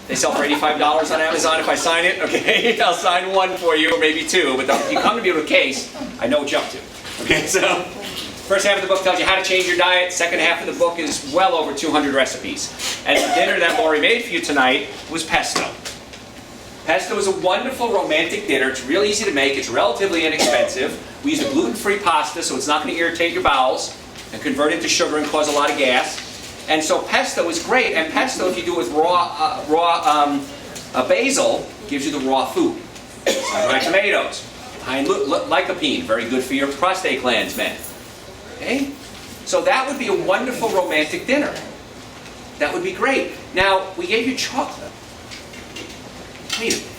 Speaker 1: They sell for $85 on Amazon if I sign it. Okay, I'll sign one for you or maybe two. But if you come to me with a case, I know what you're up to. Okay, so first half of the book tells you how to change your diet. Second half of the book is well over 200 recipes. And the dinner that Lori made for you tonight was pesto. Pesto is a wonderful romantic dinner. It's real easy to make. It's relatively inexpensive. We use a gluten-free pasta, so it's not going to irritate your bowels and convert into sugar and cause a lot of gas. And so pesto is great. And pesto, if you do it with raw basil, gives you the raw food. Dried tomatoes, high in lycopene, very good for your prostate glands, men. Okay? So that would be a wonderful romantic dinner. That would be great. Now, we gave you chocolate. Wait a minute.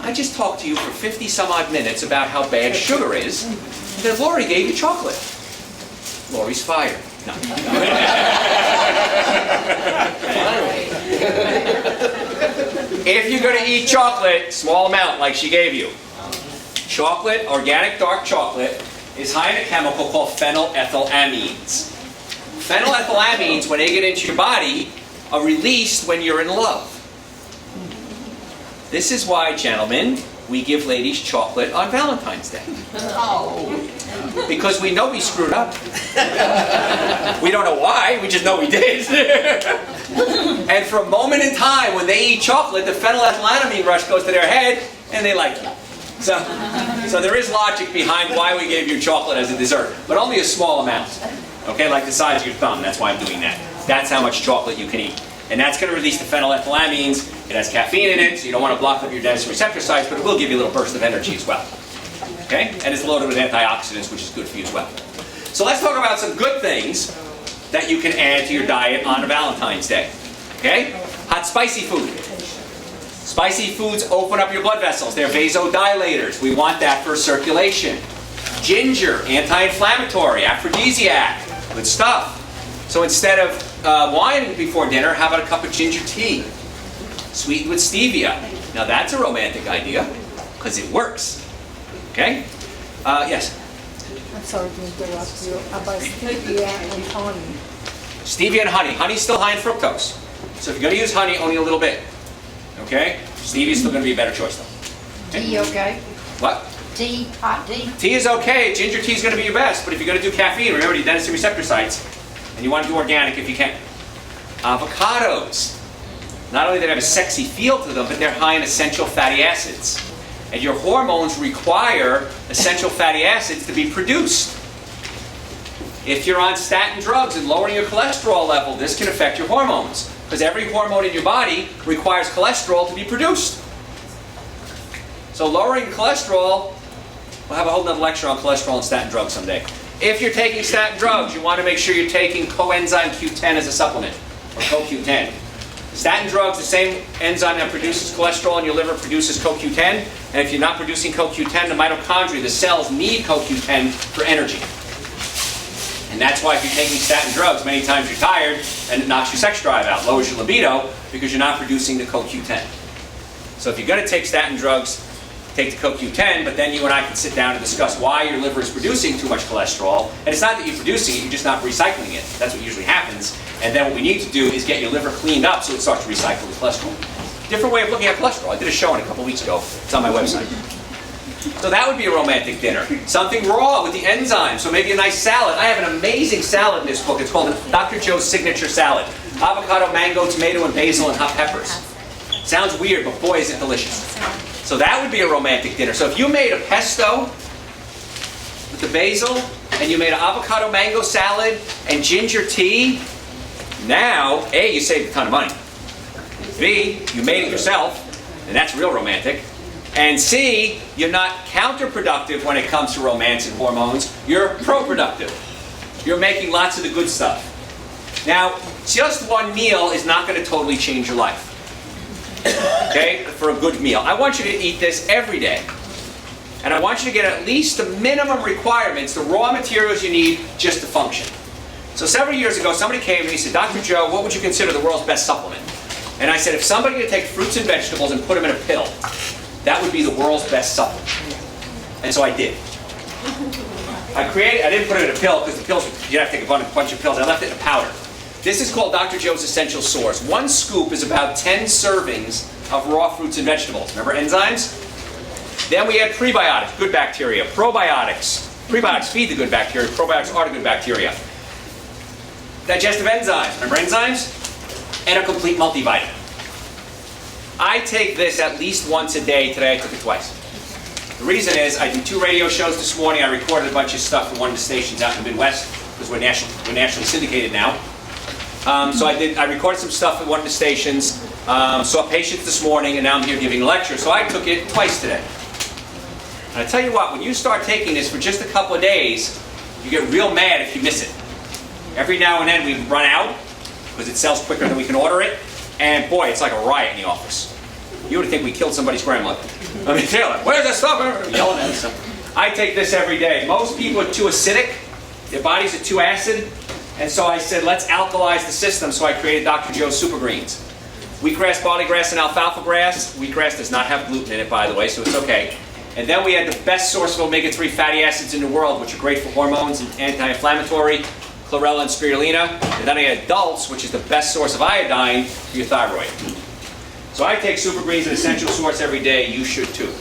Speaker 1: I just talked to you for 50 some odd minutes about how bad sugar is. Then Lori gave you chocolate. Lori's fired. No. If you're going to eat chocolate, small amount like she gave you. Chocolate, organic dark chocolate, is high in a chemical called phenylethylamines. Phenylethylamines, when they get into your body, are released when you're in love. This is why, gentlemen, we give ladies chocolate on Valentine's Day. Because we know we screwed up. We don't know why, we just know we did. And for a moment in time, when they eat chocolate, the phenylethylamine rush goes to their head, and they like it. So there is logic behind why we gave you chocolate as a dessert, but only a small amount. Okay, like the size of your thumb, that's why I'm doing that. That's how much chocolate you can eat. And that's going to release the phenylethylamines. It has caffeine in it, so you don't want to block up your adenosine receptor sites, but it will give you a little burst of energy as well. Okay? And it's loaded with antioxidants, which is good for you as well. So let's talk about some good things that you can add to your diet on Valentine's Day. Okay? Hot spicy food. Spicy foods open up your blood vessels. They're vasodilators. We want that for circulation. Ginger, anti-inflammatory, aphrodisiac. Good stuff. So instead of wine before dinner, how about a cup of ginger tea? Sweetened with stevia. Now that's a romantic idea, because it works. Okay? Yes?
Speaker 6: I'm sorry to interrupt you. About stevia and honey.
Speaker 1: Stevia and honey. Honey's still high in fructose. So if you're going to use honey, only a little bit. Okay? Stevia's still going to be a better choice though.
Speaker 4: Tea, okay?
Speaker 1: What?
Speaker 4: Tea, hot tea.
Speaker 1: Tea is okay. Ginger tea is going to be your best. But if you're going to do caffeine, remember the adenosine receptor sites. And you want to do organic if you can. Avocados. Not only do they have a sexy feel to them, but they're high in essential fatty acids. And your hormones require essential fatty acids to be produced. If you're on statin drugs and lowering your cholesterol level, this can affect your hormones. Because every hormone in your body requires cholesterol to be produced. So lowering cholesterol, we'll have a whole nother lecture on cholesterol and statin drugs someday. If you're taking statin drugs, you want to make sure you're taking coenzyme Q10 as a supplement, or CoQ10. Statin drugs, the same enzyme that produces cholesterol in your liver produces CoQ10, and if you're not producing CoQ10, the mitochondria, the cells, need CoQ10 for energy. And that's why if you're taking statin drugs, many times you're tired, and it knocks your sex drive out, lowers your libido, because you're not producing the CoQ10. So if you're going to take statin drugs, take the CoQ10, but then you and I can sit down and discuss why your liver is producing too much cholesterol. And it's not that you're producing it, you're just not recycling it. That's what usually happens. And then what we need to do is get your liver cleaned up so it starts to recycle the cholesterol. Different way of looking at cholesterol. I did a show on it a couple weeks ago. It's on my website. So that would be a romantic dinner. Something raw with the enzymes. So maybe a nice salad. I have an amazing salad in this book. It's called Dr. Joe's Signature Salad. Avocado, mango, tomato, and basil, and hot peppers. Sounds weird, but boy is it delicious. So that would be a romantic dinner. So if you made a pesto with the basil, and you made an avocado mango salad and ginger tea, now, A, you saved a ton of money. B, you made it yourself, and that's real romantic. And C, you're not counterproductive when it comes to romance and hormones. You're pro-productive. You're making lots of the good stuff. Now, just one meal is not going to totally change your life. Okay, for a good meal. I want you to eat this every day. And I want you to get at least the minimum requirements, the raw materials you need just to function. So several years ago, somebody came to me and said, Dr. Joe, what would you consider the world's best supplement? And I said, if somebody could take fruits and vegetables and put them in a pill, that would be the world's best supplement. And so I did. I didn't put it in a pill because the pills, you'd have to take a bunch of pills. I left it in a powder. This is called Dr. Joe's Essential Source. One scoop is about 10 servings of raw fruits and vegetables. Remember enzymes? Then we add prebiotics, good bacteria. Probiotics. Prebiotics feed the good bacteria. Probiotics are the good bacteria. Digestive enzymes. Remember enzymes? And a complete multivitamin. I take this at least once a day. Today I took it twice. The reason is I did 2 radio shows this morning. I recorded a bunch of stuff for one of the stations out in the Midwest because we're nationally syndicated now. So I recorded some stuff at one of the stations, saw patients this morning, and now I'm here giving a lecture. So I took it twice today. And I tell you what, when you start taking this for just a couple of days, you get real mad if you miss it. Every now and then we run out because it sells quicker than we can order it. And boy, it's like a riot in the office. You would think we killed somebody's grandmother. I mean, Taylor, where's that stuff? Yelling at us. I take this every day. Most people are too acidic. Their bodies are too acid. And so I said, let's alkalize the system. So I created Dr. Joe's Super Greens. Wheatgrass, barley grass, and alfalfa grass. Wheatgrass does not have gluten in it, by the way, so it's okay. And then we had the best source of omega-3 fatty acids in the world, which are great for hormones and anti-inflammatory, chlorella and spirulina. And then I had Dulse, which is the best source of iodine for your thyroid. So I take Super Greens, an essential source, every day. You should too.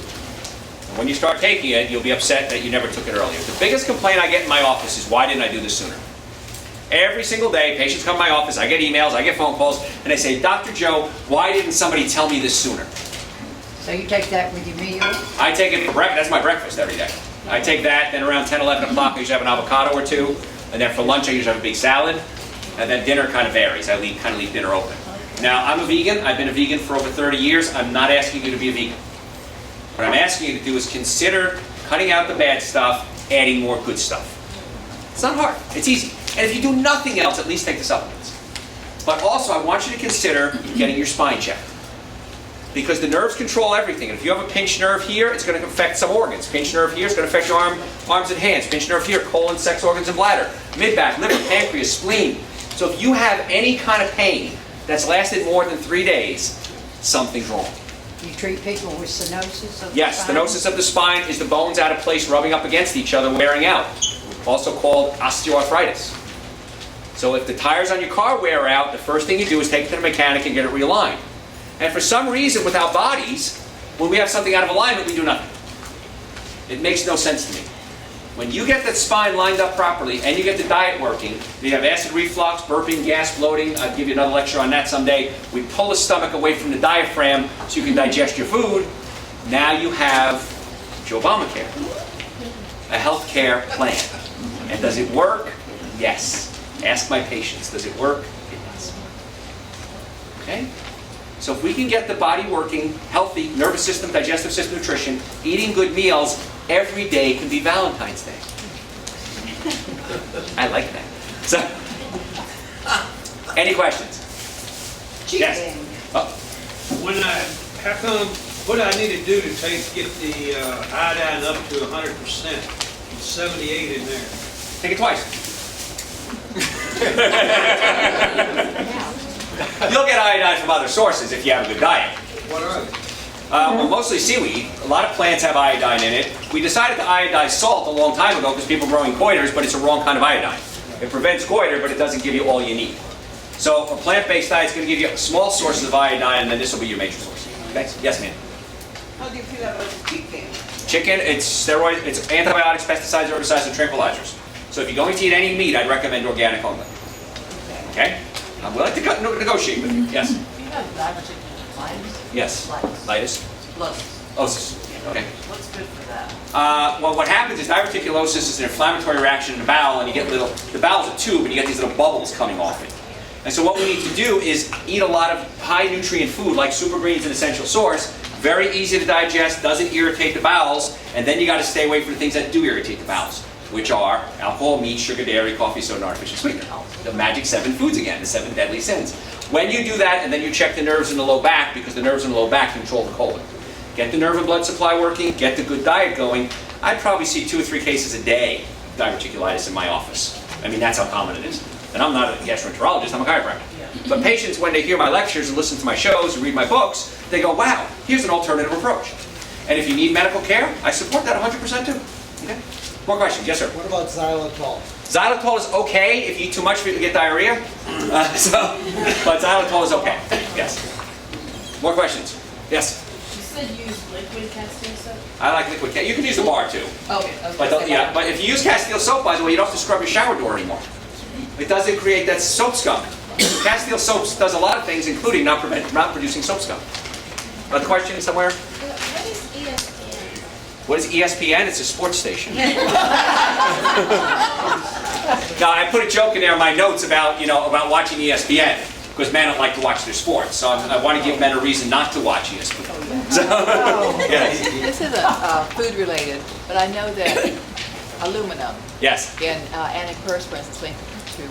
Speaker 1: And when you start taking it, you'll be upset that you never took it earlier. The biggest complaint I get in my office is, why didn't I do this sooner? Every single day, patients come to my office, I get emails, I get phone calls, and they say, Dr. Joe, why didn't somebody tell me this sooner?
Speaker 4: So you take that with your meal?
Speaker 1: I take it for breakfast. That's my breakfast every day. I take that, then around 10, 11 o'clock, I usually have an avocado or two, and then for lunch, I usually have a big salad, and then dinner kind of varies. I kind of leave dinner open. Now, I'm a vegan. I've been a vegan for over 30 years. I'm not asking you to be a vegan. What I'm asking you to do is consider cutting out the bad stuff, adding more good stuff. It's not hard. It's easy. And if you do nothing else, at least take the supplements. But also, I want you to consider getting your spine checked. Because the nerves control everything. And if you have a pinched nerve here, it's going to affect some organs. Pinched nerve here is going to affect your arms and hands. Pinched nerve here, colon, sex organs, and bladder. Mid-back, liver, pancreas, spleen. So if you have any kind of pain that's lasted more than 3 days, something's wrong.
Speaker 4: You treat people with stenosis of the
Speaker 1: Yes,
Speaker 4: spine?
Speaker 1: stenosis of the spine is the bones out of place rubbing up against each other, wearing out. Also called osteoarthritis. So if the tires on your car wear out, the first thing you do is take it to the mechanic and get it realigned. And for some reason, with our bodies, when we have something out of alignment, we do nothing. It makes no sense to me. When you get that spine lined up properly and you get the diet working, you have acid reflux, burping, gas, bloating. I'll give you another lecture on that someday. We pull the stomach away from the diaphragm so you can digest your food. Now you have Joe Obamacare, a health care plan. And does it work? Yes. Ask my patients, does it work? It does. Okay? So if we can get the body working, healthy, nervous system, digestive system, nutrition, eating good meals, every day can be Valentine's Day. I like that. So, any questions? Yes. Oh,
Speaker 7: How come, what do I need to do to get the iodine up to 100%? 78 in there.
Speaker 1: take it twice. You'll get iodine from other sources if you have a good diet.
Speaker 7: What are they?
Speaker 1: Well, mostly seaweed. A lot of plants have iodine in it. We decided to iodize salt a long time ago because people were growing goiters, but it's a wrong kind of iodine. It prevents goiter, but it doesn't give you all you need. So a plant-based diet is going to give you small sources of iodine, and then this will be your major source. Thanks. Yes, ma'am.
Speaker 8: How do you feel about chicken?
Speaker 1: Chicken, it's steroids, it's antibiotics, pesticides, herbicides, and tranquilizers. So if you're going to eat any meat, I'd recommend organic only. Okay? I'm willing to negotiate with you. Yes?
Speaker 8: You have diverticulitis?
Speaker 1: Yes. Litis?
Speaker 8: Lotus.
Speaker 1: Osis. Okay.
Speaker 8: What's good for that?
Speaker 1: Well, what happens is diverticulosis is an inflammatory reaction in the bowel, and you get the bowel's a tube, and you get these little bubbles coming off it. And so what we need to do is eat a lot of high nutrient food, like super greens, an essential source. Very easy to digest, doesn't irritate the bowels, and then you got to stay away from the things that do irritate the bowels, which are alcohol, meat, sugar, dairy, coffee, soda, and artificial sweetener. The magic 7 foods again, the 7 deadly sins. When you do that, and then you check the nerves in the low back, because the nerves in the low back control the colon. Get the nerve and blood supply working, get the good diet going. I'd probably see 2 or 3 cases a day of diverticulitis in my office. I mean, that's how common it is. And I'm not a gastroenterologist, I'm a chiropractor. But patients, when they hear my lectures and listen to my shows and read my books, they go, wow, here's an alternative approach. And if you need medical care, I support that 100% too. Okay? More questions? Yes, sir.
Speaker 9: What about xylitol?
Speaker 1: Xylitol is okay. If you eat too much, you get diarrhea. But xylitol is okay. Yes. More questions? Yes.
Speaker 5: You said use liquid Castile soap?
Speaker 1: I like liquid cat. You can use the bar too.
Speaker 5: Okay.
Speaker 1: But but if you use Castile soap, by the way, you don't have to scrub your shower door anymore. It doesn't create that soap scum. Castile soap does a lot of things, including not producing soap scum. The question somewhere?
Speaker 5: What is ESPN?
Speaker 1: What is ESPN? It's a sports station. Now I put a joke in there in my notes about about watching ESPN because men don't like to watch their sports. So I want to give men a reason not to watch ESPN. So, yes.
Speaker 10: This is food related, but I know that aluminum
Speaker 1: Yes.
Speaker 10: in antiperspirants is linked to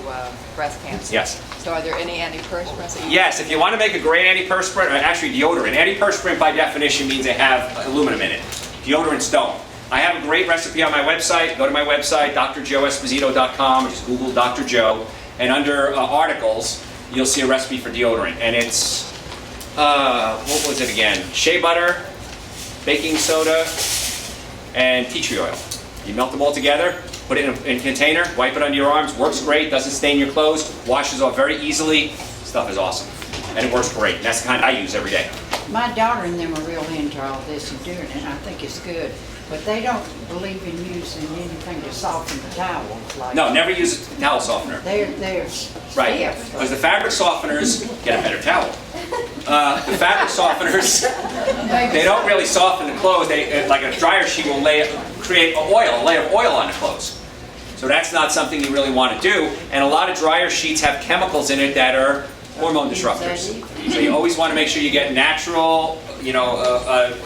Speaker 10: breast cancer.
Speaker 1: Yes.
Speaker 10: So are there any antiperspirants that you
Speaker 1: Yes, if you want to make a great antiperspirant, or actually deodorant, antiperspirant by definition means they have aluminum in it. Deodorants don't. I have a great recipe on my website. Go to my website, drjoeesposito.com, or just Google Dr. Joe, and under articles, you'll see a recipe for deodorant. And it's, what was it again? Shea butter, baking soda, and tea tree oil. You melt them all together, put it in a container, wipe it under your arms, works great, doesn't stain your clothes, washes off very easily. Stuff is awesome. And it works great. And that's the kind I use every day.
Speaker 4: My daughter and them are real into all this and doing it, and I think it's good. But they don't believe in using anything to soften the towels like.
Speaker 1: No, never use a towel softener.
Speaker 4: They're
Speaker 1: Right,
Speaker 4: stiff.
Speaker 1: because the fabric softeners, get a better towel. The fabric softeners, they don't really soften the clothes. They, like a dryer sheet will create a layer of oil on the clothes. So that's not something you really want to do. And a lot of dryer sheets have chemicals in it that are hormone disruptors. So you always want to make sure you get natural,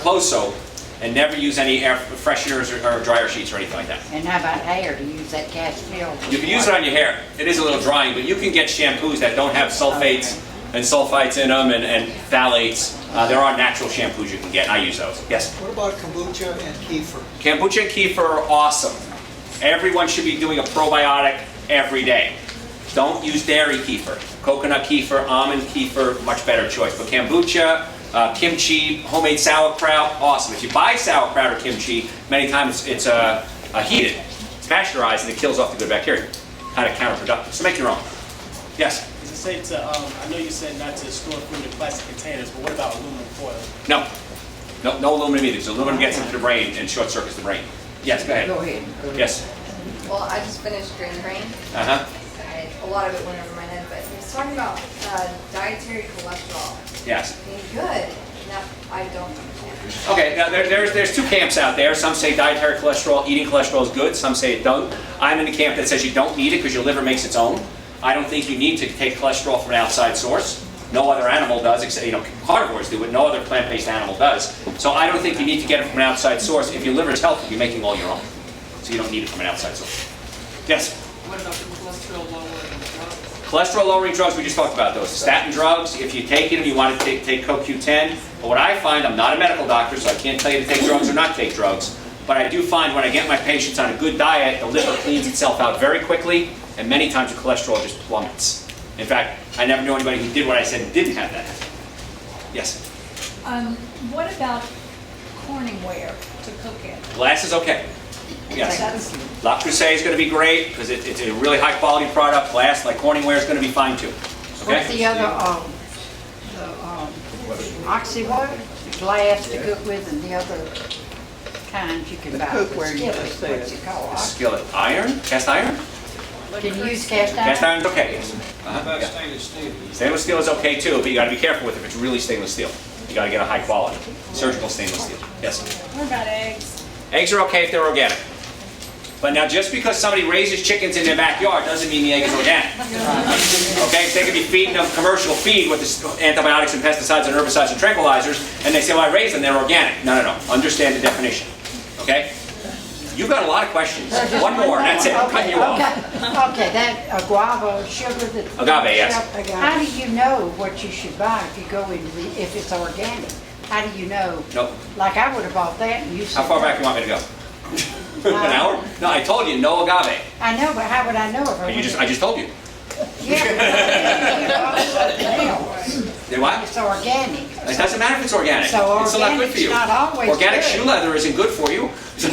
Speaker 1: clothes soap, and never use any air fresheners or dryer sheets or anything like that.
Speaker 4: And how about hair, to use that Castile?
Speaker 1: You can use it on your hair. It is a little drying, but you can get shampoos that don't have sulfates and sulfites in them and phthalates. There are natural shampoos you can get. I use those. Yes?
Speaker 9: What about kombucha and kefir?
Speaker 1: Kombucha and kefir are awesome. Everyone should be doing a probiotic every day. Don't use dairy kefir. Coconut kefir, almond kefir, much better choice. But kombucha, kimchi, homemade sauerkraut, awesome. If you buy sauerkraut or kimchi, many times it's heated, it's pasteurized, and it kills off the good bacteria. Kind of counterproductive. So make your own. Yes?
Speaker 11: Is it safe to, I know you said not to store food in plastic containers, but what about aluminum foil?
Speaker 1: No. No aluminum either, because aluminum gets into the brain and short circuits the brain. Yes, go ahead.
Speaker 4: Go ahead.
Speaker 1: Yes.
Speaker 12: Well, I just finished Green Brain.
Speaker 1: Uh-huh.
Speaker 12: A lot of it went over my head, but he was talking about dietary cholesterol
Speaker 1: Yes.
Speaker 12: being good. Now, I don't understand.
Speaker 1: Okay, now there's two camps out there. Some say dietary cholesterol, eating cholesterol is good. Some say it don't. I'm in the camp that says you don't need it because your liver makes its own. I don't think you need to take cholesterol from an outside source. No other animal does, except carnivores do, but no other plant-based animal does. So I don't think you need to get it from an outside source. If your liver is healthy, you're making all your own. So you don't need it from an outside source. Yes?
Speaker 8: What about the cholesterol lowering drugs?
Speaker 1: Cholesterol lowering drugs, we just talked about those. Statin drugs, if you take it and you want to take CoQ10. But what I find, I'm not a medical doctor, so I can't tell you to take drugs or not take drugs. But I do find when I get my patients on a good diet, the liver cleans itself out very quickly, and many times the cholesterol just plummets. In fact, I never knew anybody who did what I said and didn't have that. Yes?
Speaker 5: What about Corningware to cook in?
Speaker 1: Glass is okay. Yes. La Creuset is going to be great because it's a really high quality product. Glass, like Corningware, is going to be fine too. Okay?
Speaker 4: What's the other, oxy what? Glass to cook with, and the other kinds you can buy.
Speaker 9: cookware you
Speaker 4: Skillet,
Speaker 9: just said.
Speaker 4: what's it called?
Speaker 1: Skillet. Iron? Cast iron?
Speaker 4: Can you use cast iron?
Speaker 1: Cast iron's okay, yes.
Speaker 7: How about
Speaker 1: Yeah.
Speaker 7: stainless steel?
Speaker 1: Stainless steel is okay too, but you got to be careful with it if it's really stainless steel. You got to get a high quality. Surgical stainless steel. Yes?
Speaker 5: What about eggs?
Speaker 1: Eggs are okay if they're organic. But now just because somebody raises chickens in their backyard doesn't mean the egg is organic. Okay, so they could be feeding them commercial feed with the antibiotics and pesticides and herbicides and tranquilizers, and they say, well, I raised them, they're organic. No, no, no. Understand the definition. Okay? You've got a lot of questions. One more, and that's it. I'm cutting you off.
Speaker 4: Okay, that guava sugar that.
Speaker 1: Agave, yes.
Speaker 4: How do you know what you should buy if you go in, if it's organic? How do you know?
Speaker 1: Nope.
Speaker 4: Like I would have bought that and you said.
Speaker 1: How far back do you want me to go? An hour? No, I told you, no agave.
Speaker 4: I know, but how would I know if I went?
Speaker 1: I just told you.
Speaker 4: Yeah, but something else.
Speaker 1: Then what?
Speaker 4: It's organic.
Speaker 1: It doesn't matter if it's organic.
Speaker 4: So
Speaker 1: It's still not good for you.
Speaker 4: organic's not always
Speaker 1: Organic
Speaker 4: good.
Speaker 1: shoe leather isn't good for you. So.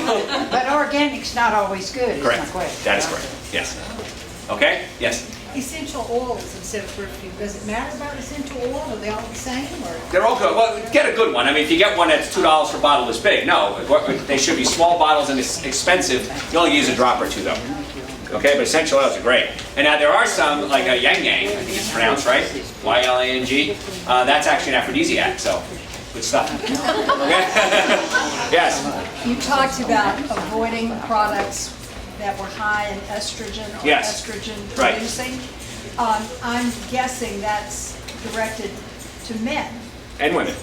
Speaker 4: But organic's not always good, is my
Speaker 1: Correct.
Speaker 4: question.
Speaker 1: That is correct. Yes. Okay? Yes.
Speaker 6: Essential oils instead of perfume. Does it matter about essential oil? Are they all the same or?
Speaker 1: They're all good. Well, get a good one. I mean, if you get one that's $2 per bottle is big. No, they should be small bottles and it's expensive. You only use a drop or two though. Okay, but essential oils are great. And now there are some, like a Yang Yang, I think it's pronounced right, Y-L-A-N-G. That's actually an aphrodisiac, so good stuff. Okay? Yes.
Speaker 5: You talked about avoiding products that were high in estrogen or
Speaker 1: Yes.
Speaker 5: estrogen
Speaker 1: Right.
Speaker 5: producing. I'm guessing that's directed to men.
Speaker 1: And women.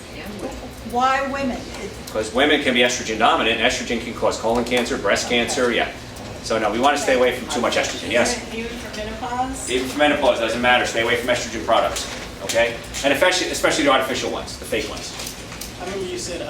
Speaker 5: Why women?
Speaker 1: Because women can be estrogen dominant, and estrogen can cause colon cancer, breast cancer, yeah. So no, we want to stay away from too much estrogen, yes?
Speaker 5: Even for menopause?
Speaker 1: Even for menopause, doesn't matter, stay away from estrogen products, okay? And especially the artificial ones, the fake ones.
Speaker 11: I remember you said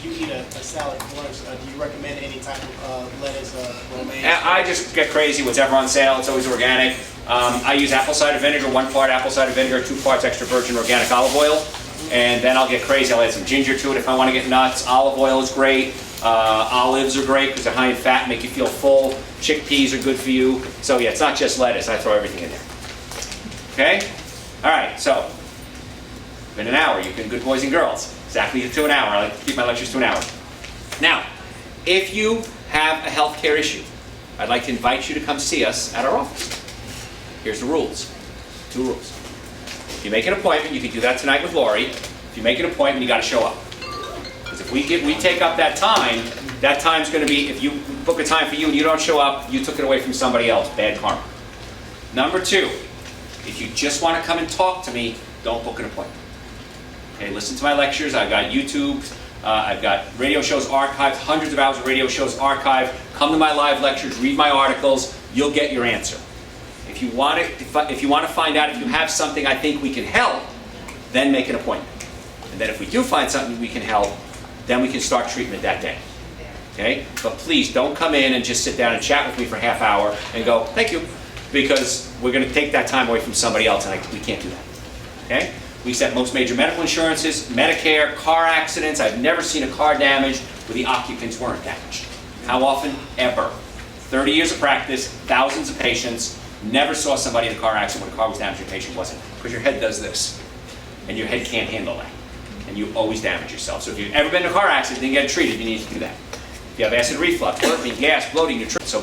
Speaker 11: you eat a salad for lunch. Do you recommend any type of lettuce, romaine?
Speaker 1: I just get crazy, whatever on sale, it's always organic. I use apple cider vinegar, 1 part apple cider vinegar, 2 parts extra virgin organic olive oil. And then I'll get crazy, I'll add some ginger to it if I want to get nuts. Olive oil is great. Olives are great because they're high in fat, make you feel full. Chickpeas are good for you. So yeah, it's not just lettuce, I throw everything in there. Okay? All right, so, been an hour, you've been good boys and girls. Exactly to an hour, I like to keep my lectures to an hour. Now, If you have a healthcare issue, I'd like to invite you to come see us at our office. Here's the rules. 2 rules. If you make an appointment, you can do that tonight with Lori. If you make an appointment, you got to show up. Because if we take up that time's going to be, if you book a time for you and you don't show up, you took it away from somebody else. Bad karma. Number 2, if you just want to come and talk to me, don't book an appointment. Okay, listen to my lectures. I've got YouTube. I've got radio shows archived, hundreds of hours of radio shows archived. Come to my live lectures, read my articles. You'll get your answer. If you want to find out if you have something I think we can help, then make an appointment. And then if we do find something we can help, then we can start treatment that day. Okay? But please don't come in and just sit down and chat with me for a half hour and go, thank you, because we're going to take that time away from somebody else, and we can't do that. Okay? We accept most major medical insurances, Medicare, car accidents. I've never seen a car damaged where the occupants weren't damaged. How often? Ever. 30 years of practice, thousands of patients, never saw somebody in a car accident when a car was damaged and a patient wasn't. Because your head does this, and your head can't handle that. And you always damage yourself. So if you've ever been in a car accident and didn't get it treated, you need to do that. If you have acid reflux, burping, gas, bloating, nutrition. So